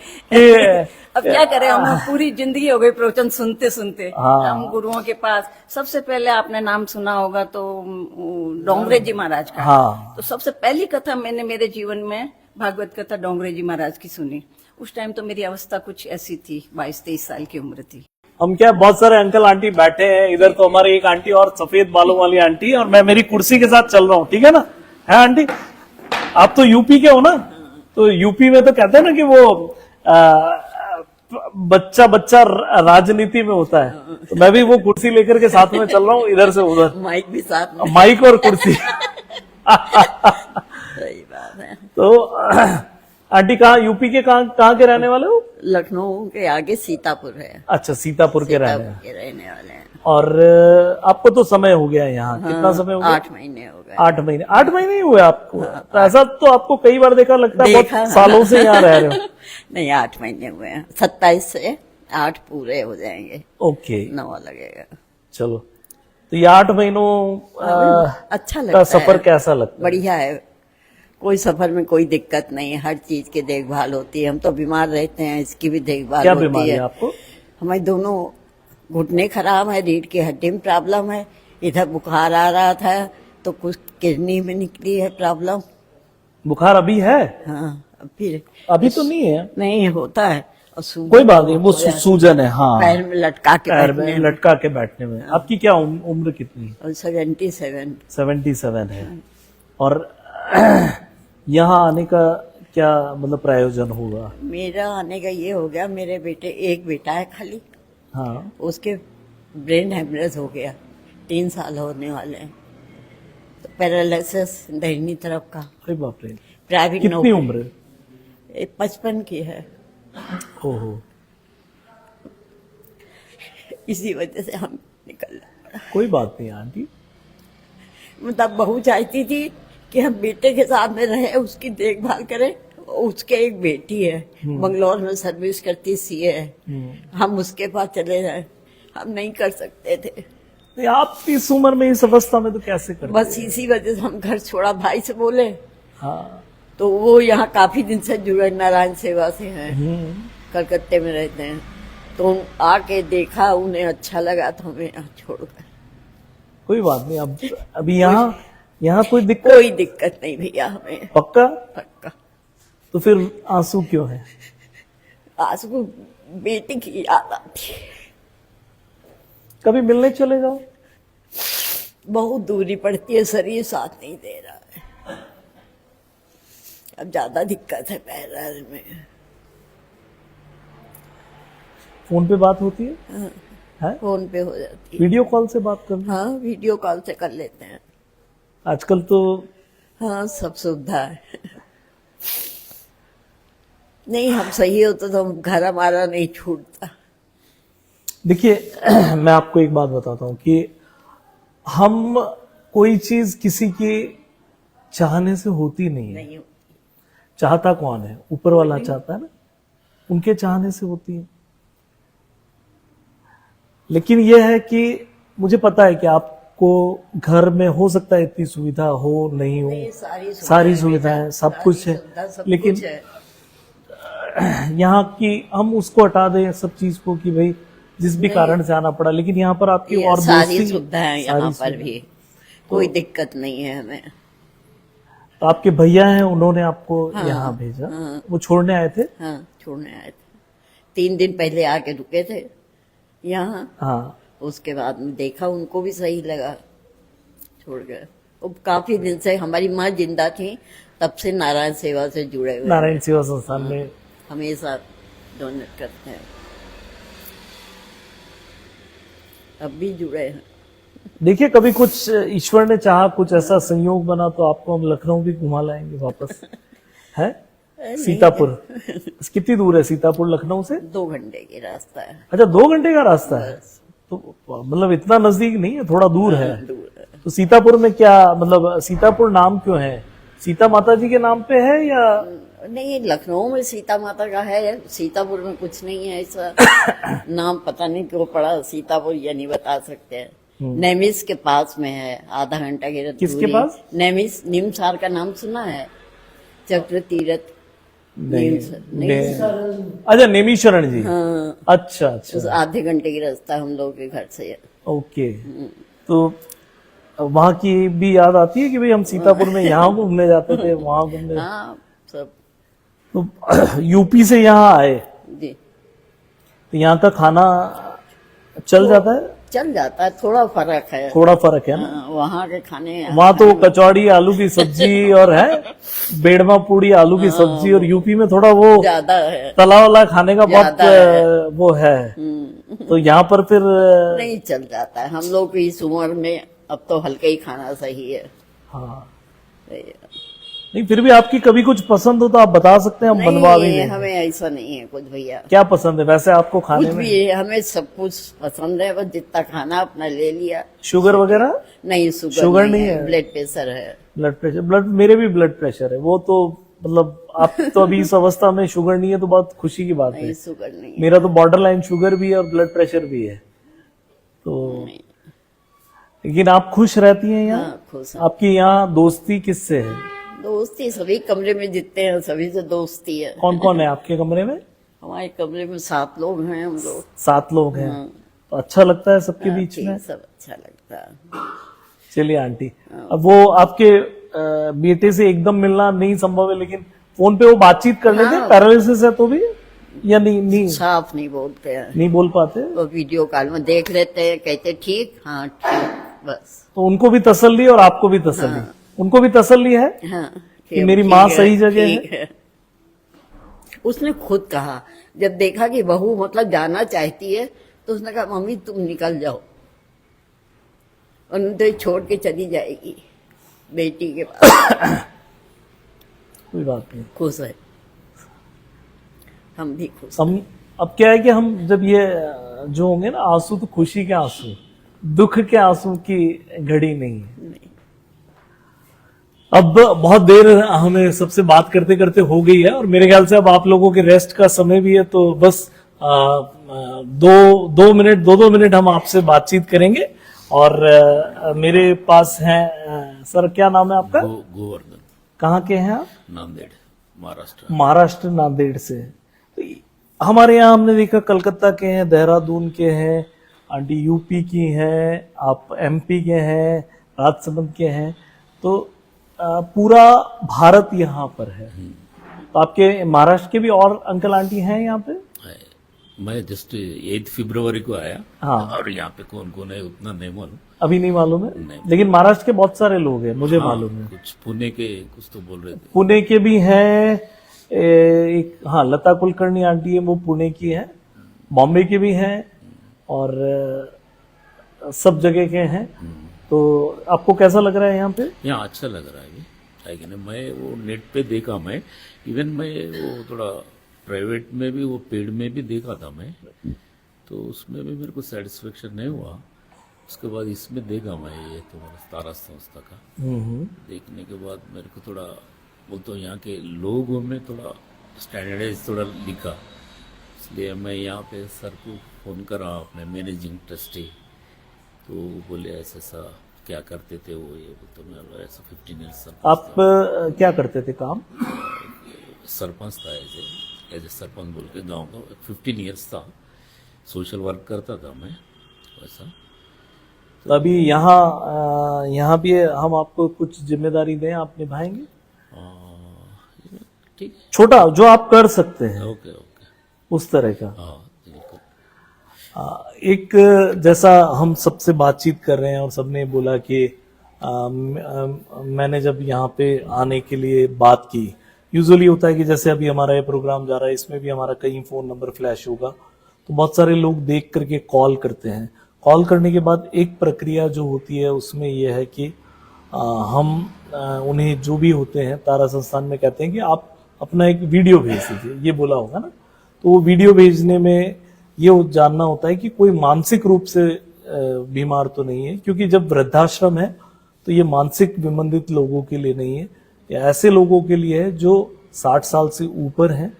अब क्या करें, हम पूरी जिंदगी हो गई प्रवचन सुनते सुनते। हाँ। हम गुरुओं के पास, सबसे पहले आपने नाम सुना होगा तो डोंगरे जी महाराज का। हाँ। तो सबसे पहली कथा मैंने मेरे जीवन में भागवत कथा डोंगरे जी महाराज की सुनी। उस टाइम तो मेरी अवस्था कुछ ऐसी थी, 22-23 साल की उम्र थी। हम क्या बहुत सारे अंकल आंटी बैठे हैं इधर, तो हमारी एक आंटी और सफेद बालों वाली आंटी, और मैं मेरी कुर्सी के साथ चल रहा हूँ, ठीक है ना? है आंटी, आप तो यूपी के हो ना, तो यूपी में तो कहते हैं ना कि वो बच्चा बच्चा राजनीति में होता है, तो मैं भी वो कुर्सी लेकर के साथ में चल रहा हूँ इधर से उधर, माइक भी साथ में, माइक और कुर्सी। सही बात है। तो आंटी कहाँ, यूपी के कहाँ के रहने वाले हो? लखनऊ के आगे सीतापुर है। अच्छा, सीतापुर के रहने सीतापुर के रहने वाले हैं। और आपको तो समय हो गया है यहाँ, कितना समय हो गया? 8 महीने हो गए। 8 महीने, 8 महीने ही हुए आपको? तो ऐसा तो आपको कई बार देखा लगता है, देखा बहुत सालों से यहाँ रह रहे हो। नहीं, 8 महीने हुए हैं, 27 से 8 पूरे हो जाएंगे, ओके, 9 लगेगा। चलो, तो ये 8 महीनों अच्छा का लगता सफर है, कैसा लगता है? बढ़िया है, कोई सफर में कोई दिक्कत नहीं है, हर चीज की देखभाल होती है। हम तो बीमार रहते हैं, इसकी भी देखभाल क्या होती बीमारी है है। आपको? हमारे दोनों घुटने खराब है, रीढ़ की हड्डी में प्रॉब्लम है, इधर बुखार आ रहा था तो कुछ किडनी में निकली है प्रॉब्लम। बुखार अभी है? हाँ, फिर अभी तो नहीं है, नहीं होता है, और सूजन कोई बात नहीं, वो हो जाती सूजन है। हाँ, पैर में लटका के पैर बैठने में में। लटका के बैठने में। आपकी क्या उम्र कितनी? और 77। 77 है। और यहाँ आने का क्या मतलब प्रयोजन होगा? मेरा आने का ये हो गया, मेरे बेटे, एक बेटा है खाली, हाँ, उसके ब्रेन हेमरेज हो गया, 3 साल होने वाले हैं, तो पैरालिसिस दाहिनी तरफ का। अरे बाप रे, प्राइवेट कितनी उम्र? 55 की है। ओहो, इसी वजह से हम निकल पड़ा। कोई बात नहीं आंटी, मतलब बहू चाहती थी कि हम बेटे के साथ में रहे, उसकी देखभाल करें। उसके एक बेटी है, बंगलौर में सर्विस करती, सीए है, हम उसके पास चले जाए, हम नहीं कर सकते थे। नहीं, आप इस उम्र में, इस अवस्था में तो कैसे करते? बस इसी वजह से हम घर छोड़ा, भाई से बोले, हाँ, तो वो यहाँ काफी दिन से जुड़े, नारायण सेवा से हैं, कलकत्ते में रहते हैं, तो आके देखा, उन्हें अच्छा लगा तो हमें यहाँ छोड़ गए। कोई बात नहीं। अब अभी यहाँ कोई दिक्कत? कोई दिक्कत नहीं भैया हमें, पक्का? पक्का। तो फिर आंसू क्यों है? आज वो बेटी की याद आती है। कभी मिलने चले जाओ। बहुत दूरी पड़ती है, शरीर साथ नहीं दे रहा है, अब ज्यादा दिक्कत है पैर में। फोन पे बात होती है? है? फोन पे हो जाती है। वीडियो कॉल से बात कर? हाँ, वीडियो कॉल से कर लेते हैं। आजकल तो हाँ, सब सुविधा है। नहीं, हम सही होते तो घर हमारा नहीं छूटता। देखिए, मैं आपको एक बात बताता हूँ कि हम कोई चीज किसी के चाहने से होती नहीं है। नहीं, चाहता कौन है? ऊपर वाला चाहता है ना, उनके चाहने से होती है। लेकिन यह है कि मुझे पता है कि आपको घर में हो सकता है इतनी सुविधा हो, नहीं हो, सारी सुविधाएं, सब कुछ है, लेकिन यहाँ की हम उसको हटा दें सब चीज को कि भाई जिस भी कारण से आना पड़ा, लेकिन यहाँ पर आपकी और सारी दोस्ती, सुविधा है यहाँ पर भी, कोई दिक्कत नहीं है हमें। तो आपके भैया हैं, उन्होंने आपको यहाँ भेजा? वो छोड़ने आए थे? हाँ, छोड़ने आए थे, 3 दिन पहले आके रुके थे यहाँ। हाँ, उसके बाद में देखा, उनको भी सही लगा, छोड़ गए। वो काफी दिन से, हमारी माँ जिंदा थी तब से नारायण सेवा से जुड़े हुए, नारायण सेवा संस्थान में हमेशा डोनेट करते हैं, अब भी जुड़े हैं। देखिए कभी कुछ ईश्वर ने चाहा, कुछ ऐसा संयोग बना तो आपको हम लखनऊ भी घुमा लाएंगे वापस, है? सीतापुर कितनी दूर है सीतापुर लखनऊ से? 2 घंटे की रास्ता है। अच्छा 2 घंटे का रास्ता है, तो मतलब इतना नजदीक नहीं है, थोड़ा दूर है। तो सीतापुर में क्या मतलब, सीतापुर नाम क्यों है? सीता माता जी के नाम पे है या? नहीं, लखनऊ में सीता माता का है, सीतापुर में कुछ नहीं है ऐसा। नाम पता नहीं क्यों पड़ा सीतापुर, ये नहीं बता सकते हैं। नेमिस के पास में है, आधा घंटा की दूरी। किसके पास? नेमिस, निमसार का नाम सुना है? चक्र तीर्थ अच्छा नेमिशरण जी। हाँ, अच्छा अच्छा, उस आधे घंटे की रास्ता हम लोग के घर से है। ओके। तो वहाँ की भी याद आती है कि भाई हम सीतापुर में यहाँ घूमने जाते थे, वहाँ घूमने। हाँ सब। तो यूपी से यहाँ आए जी, तो यहाँ का खाना चल जाता है? चल जाता है, थोड़ा फर्क है। थोड़ा फर्क है ना? हाँ, वहाँ के खाने वहाँ तो कचौड़ी आलू की सब्जी और है बेड़मा पूड़ी आलू की सब्जी, और यूपी में थोड़ा वो ज्यादा है, तला वाला खाने का बहुत ज्यादा है। वो है। तो यहाँ पर फिर नहीं चल जाता है। हम लोग की इस उम्र में अब तो हल्का ही खाना सही है। हाँ, सही है। नहीं फिर भी आपकी कभी कुछ पसंद हो तो आप बता सकते हैं, हम बनवा भी नहीं, देंगे। हमें ऐसा नहीं है कुछ भैया। क्या पसंद है वैसे आपको खाने कुछ में? भी है, हमें सब कुछ पसंद है, बस जितना खाना अपना ले लिया। शुगर वगैरह? नहीं, शुगर नहीं है, ब्लड प्रेशर है। ब्लड प्रेशर, मेरे भी ब्लड प्रेशर है। वो तो मतलब आप तो अभी इस अवस्था में शुगर नहीं है तो बहुत खुशी की बात है। नहीं, शुगर नहीं है। मेरा तो बॉर्डर लाइन शुगर भी है और ब्लड प्रेशर भी है। तो लेकिन आप खुश रहती हैं यहाँ? हाँ, खुश है। आपकी यहाँ दोस्ती किससे है? दोस्ती सभी कमरे में जितने हैं सभी से दोस्ती है। कौन कौन है आपके कमरे में? हमारे कमरे में 7 लोग हैं हम लोग। 7 लोग हैं। तो अच्छा लगता है सबके बीच ठीक, में? सब अच्छा लगता है। चलिए आंटी, अब वो आपके बेटे से एकदम मिलना नहीं संभव है, लेकिन फोन पे वो बातचीत कर लेते हैं? पैरालिसिस है तो भी या नहीं साफ नहीं बोलते हैं, नहीं बोल पाते? वो वीडियो कॉल में देख लेते हैं, कहते ठीक, हाँ ठीक, बस। तो उनको भी तसल्ली और आपको भी तसल्ली? उनको भी तसल्ली है हाँ, कि मेरी माँ सही जगह ठीक है। उसने खुद कहा, जब देखा कि बहू मतलब जाना चाहती है तो उसने कहा मम्मी तुम निकल जाओ, और तो छोड़ के चली जाएगी बेटी के पास। कोई बात नहीं, खुश है, हम भी खुश। हम अब क्या है कि हम जब ये जो होंगे ना आंसू, तो खुशी के आंसू, दुख के आंसू की घड़ी नहीं है। अब बहुत देर हमें सबसे बात करते करते हो गई है, और मेरे ख्याल से अब आप लोगों के रेस्ट का समय भी है, तो बस 2 मिनट हम आपसे बातचीत करेंगे। और मेरे पास हैं सर, क्या नाम है आपका? गोवर्धन। कहाँ के हैं आप? नांदेड़, महाराष्ट्र। महाराष्ट्र, नांदेड़ से। तो हमारे यहाँ हमने देखा कलकत्ता के हैं, देहरादून के हैं, आंटी यूपी की हैं, आप एमपी के हैं, राजसमंद के हैं, तो पूरा भारत यहाँ पर है। तो आपके महाराष्ट्र के भी और अंकल आंटी हैं यहाँ पे? मैं जस्ट 8 फरवरी को आया। हाँ। और यहाँ पे कौन कौन है उतना नहीं मालूम, अभी नहीं मालूम है? नहीं। लेकिन महाराष्ट्र के बहुत सारे लोग हैं, मुझे हाँ, मालूम है। कुछ पुणे के कुछ तो बोल रहे थे। पुणे के भी हैं, एक हाँ लता कुलकर्णी आंटी है, वो पुणे की है, बॉम्बे के भी हैं, और सब जगह के हैं। तो आपको कैसा लग रहा है यहाँ पे? यहाँ अच्छा लग रहा है, है कि नहीं? मैं वो नेट पे देखा, मैं इवन मैं वो थोड़ा प्राइवेट में भी, वो पेड में भी देखा था मैं, तो उसमें भी मेरे को सेटिस्फेक्शन नहीं हुआ। उसके बाद इसमें देखा मैं, ये तुम्हारा तारा संस्था का देखने के बाद मेरे को थोड़ा वो तो यहाँ के लोगों में थोड़ा स्टैंडर्डाइज थोड़ा लिखा, इसलिए मैं यहाँ पे सर को फ़ोन करा, अपने मैनेजिंग ट्रस्टी, तो वो बोले ऐसा सा क्या करते थे वो, ये तो मैं ऐसा 15 ईयर्स आप क्या करते थे काम? सरपंच था, एज ए सरपंच बोल के गाँव का 15 ईयर्स था, सोशल वर्क करता था मैं वैसा। तो अभी यहाँ भी हम आपको कुछ जिम्मेदारी दें, आप निभाएंगे? ठीक, छोटा जो आप कर सकते हैं, ओके ओके, उस तरह का। हाँ बिल्कुल। एक जैसा हम सबसे बातचीत कर रहे हैं और सबने बोला कि मैंने जब यहाँ पे आने के लिए बात की, यूजुअली होता है कि जैसे अभी हमारा ये प्रोग्राम जा रहा है, इसमें भी हमारा कई फोन नंबर फ्लैश होगा, तो बहुत सारे लोग देख करके कॉल करते हैं। कॉल करने के बाद एक प्रक्रिया जो होती है उसमें यह है कि हम उन्हें जो भी होते हैं तारा संस्थान में कहते हैं कि आप अपना एक वीडियो भेज दीजिए, ये बोला होगा ना। तो वो वीडियो भेजने में ये जानना होता है कि कोई मानसिक रूप से बीमार तो नहीं है, क्योंकि जब वृद्धाश्रम है तो ये मानसिक विमंदित लोगों के लिए नहीं है, ये ऐसे लोगों के लिए है जो 60 साल से ऊपर हैं,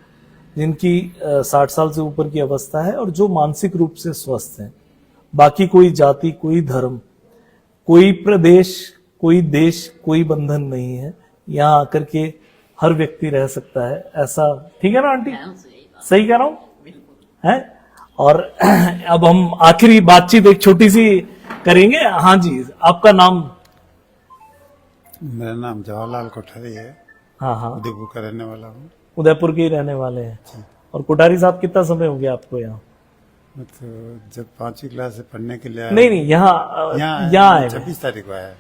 जिनकी 60 साल से ऊपर की अवस्था है और जो मानसिक रूप से स्वस्थ हैं। बाकी कोई जाति, कोई धर्म, कोई प्रदेश, कोई देश, कोई बंधन नहीं है। यहाँ आकर के हर व्यक्ति रह सकता है, ऐसा ठीक है ना आंटी? सही कह रहा हूं है? और अब हम आखिरी बातचीत एक छोटी सी करेंगे। हाँ जी, आपका नाम? मेरा नाम जवाहरलाल कोठारी है। हाँ हाँ, उदयपुर का रहने वाला हूँ। उदयपुर के ही रहने वाले हैं। और कोठारी साहब कितना समय हो गया आपको यहाँ? तो जब 5वीं क्लास से पढ़ने के लिए आया। नहीं, यहाँ आए 26 तारीख को आया।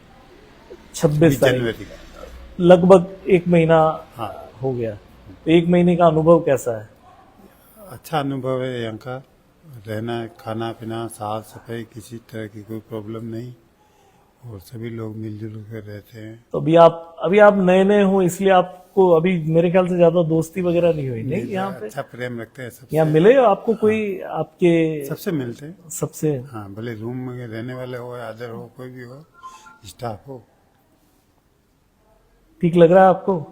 26 जनवरी का लगभग 1 महीना हाँ हो गया। तो 1 महीने का अनुभव कैसा है? अच्छा अनुभव है यहाँ का। रहना, खाना पीना, साफ सफाई, किसी तरह की कोई प्रॉब्लम नहीं, और सभी लोग मिलजुल कर रहते हैं। तो अभी आप नए हो, इसलिए आपको अभी मेरे ख्याल से ज्यादा दोस्ती वगैरह नहीं हुई नहीं यहाँ पे? अच्छा प्रेम रखते हैं सबसे। यहाँ मिले आपको कोई? आपके सबसे मिलते हैं, सबसे? हाँ, भले रूम में रहने वाले हो, अदर हो, कोई भी हो, स्टाफ हो। ठीक लग रहा है आपको?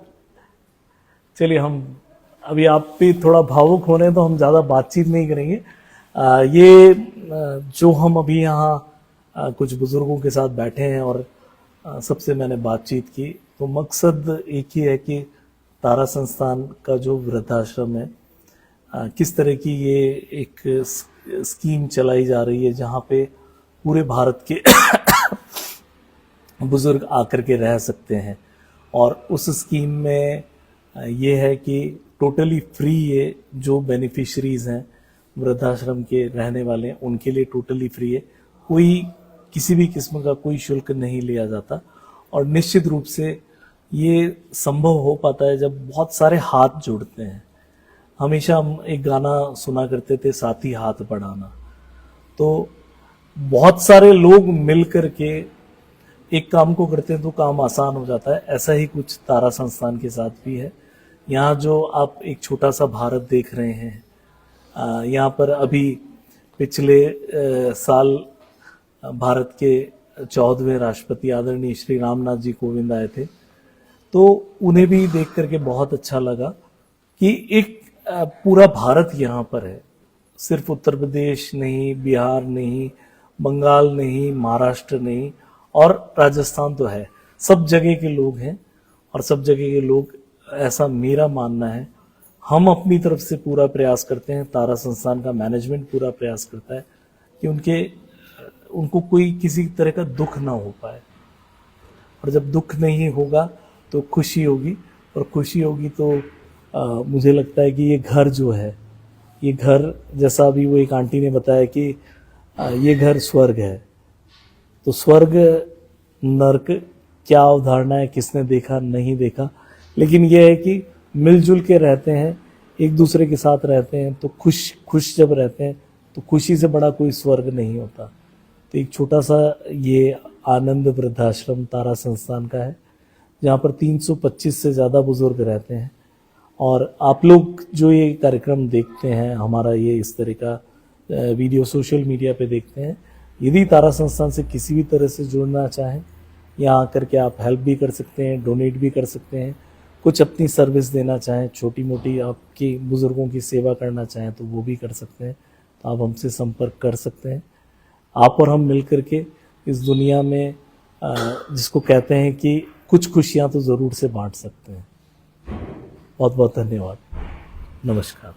चलिए, हम अभी आप भी थोड़ा भावुक हो रहे हैं तो हम ज्यादा बातचीत नहीं करेंगे। ये जो हम अभी यहाँ कुछ बुजुर्गों के साथ बैठे हैं और सबसे मैंने बातचीत की, तो मकसद एक ही है कि तारा संस्थान का जो वृद्धाश्रम है, किस तरह की ये एक स्कीम चलाई जा रही है जहाँ पे पूरे भारत के बुजुर्ग आकर के रह सकते हैं। और उस स्कीम में ये है कि टोटली फ्री है, जो बेनिफिशरीज हैं वृद्धाश्रम के रहने वाले हैं उनके लिए टोटली फ्री है। कोई किसी भी किस्म का कोई शुल्क नहीं लिया जाता। और निश्चित रूप से ये संभव हो पाता है जब बहुत सारे हाथ जुड़ते हैं। हमेशा हम एक गाना सुना करते थे, साथी हाथ बढ़ाना। तो बहुत सारे लोग मिल करके एक काम को करते हैं तो काम आसान हो जाता है। ऐसा ही कुछ तारा संस्थान के साथ भी है। यहाँ जो आप एक छोटा सा भारत देख रहे हैं, यहाँ पर अभी पिछले साल भारत के 14वें राष्ट्रपति आदरणीय श्री रामनाथ जी कोविंद आए थे। तो उन्हें भी देख करके बहुत अच्छा लगा कि एक पूरा भारत यहाँ पर है। सिर्फ उत्तर प्रदेश नहीं, बिहार नहीं, बंगाल नहीं, महाराष्ट्र नहीं और राजस्थान तो है, सब जगह के लोग हैं। और सब जगह के लोग, ऐसा मेरा मानना है, हम अपनी तरफ से पूरा प्रयास करते हैं, तारा संस्थान का मैनेजमेंट पूरा प्रयास करता है कि उनको कोई किसी तरह का दुख ना हो पाए। और जब दुख नहीं होगा तो खुशी होगी, और खुशी होगी तो मुझे लगता है कि ये घर जो है, ये घर जैसा अभी वो एक आंटी ने बताया कि ये घर स्वर्ग है। तो स्वर्ग नर्क क्या अवधारणा है, किसने देखा नहीं देखा, लेकिन ये है कि मिलजुल के रहते हैं, एक दूसरे के साथ रहते हैं, तो खुश जब रहते हैं तो खुशी से बड़ा कोई स्वर्ग नहीं होता। तो एक छोटा सा ये आनंद वृद्धाश्रम तारा संस्थान का है, जहाँ पर 325 से ज़्यादा बुजुर्ग रहते हैं। और आप लोग जो ये कार्यक्रम देखते हैं, हमारा ये इस तरह का वीडियो सोशल मीडिया पे देखते हैं, यदि तारा संस्थान से किसी भी तरह से जुड़ना चाहें, यहाँ आकर के आप हेल्प भी कर सकते हैं, डोनेट भी कर सकते हैं, कुछ अपनी सर्विस देना चाहें, छोटी मोटी आपकी बुजुर्गों की सेवा करना चाहें तो वो भी कर सकते हैं। तो आप हमसे संपर्क कर सकते हैं। आप और हम मिल करके इस दुनिया में जिसको कहते हैं कि कुछ खुशियाँ तो ज़रूर से बांट सकते हैं। बहुत बहुत धन्यवाद। नमस्कार।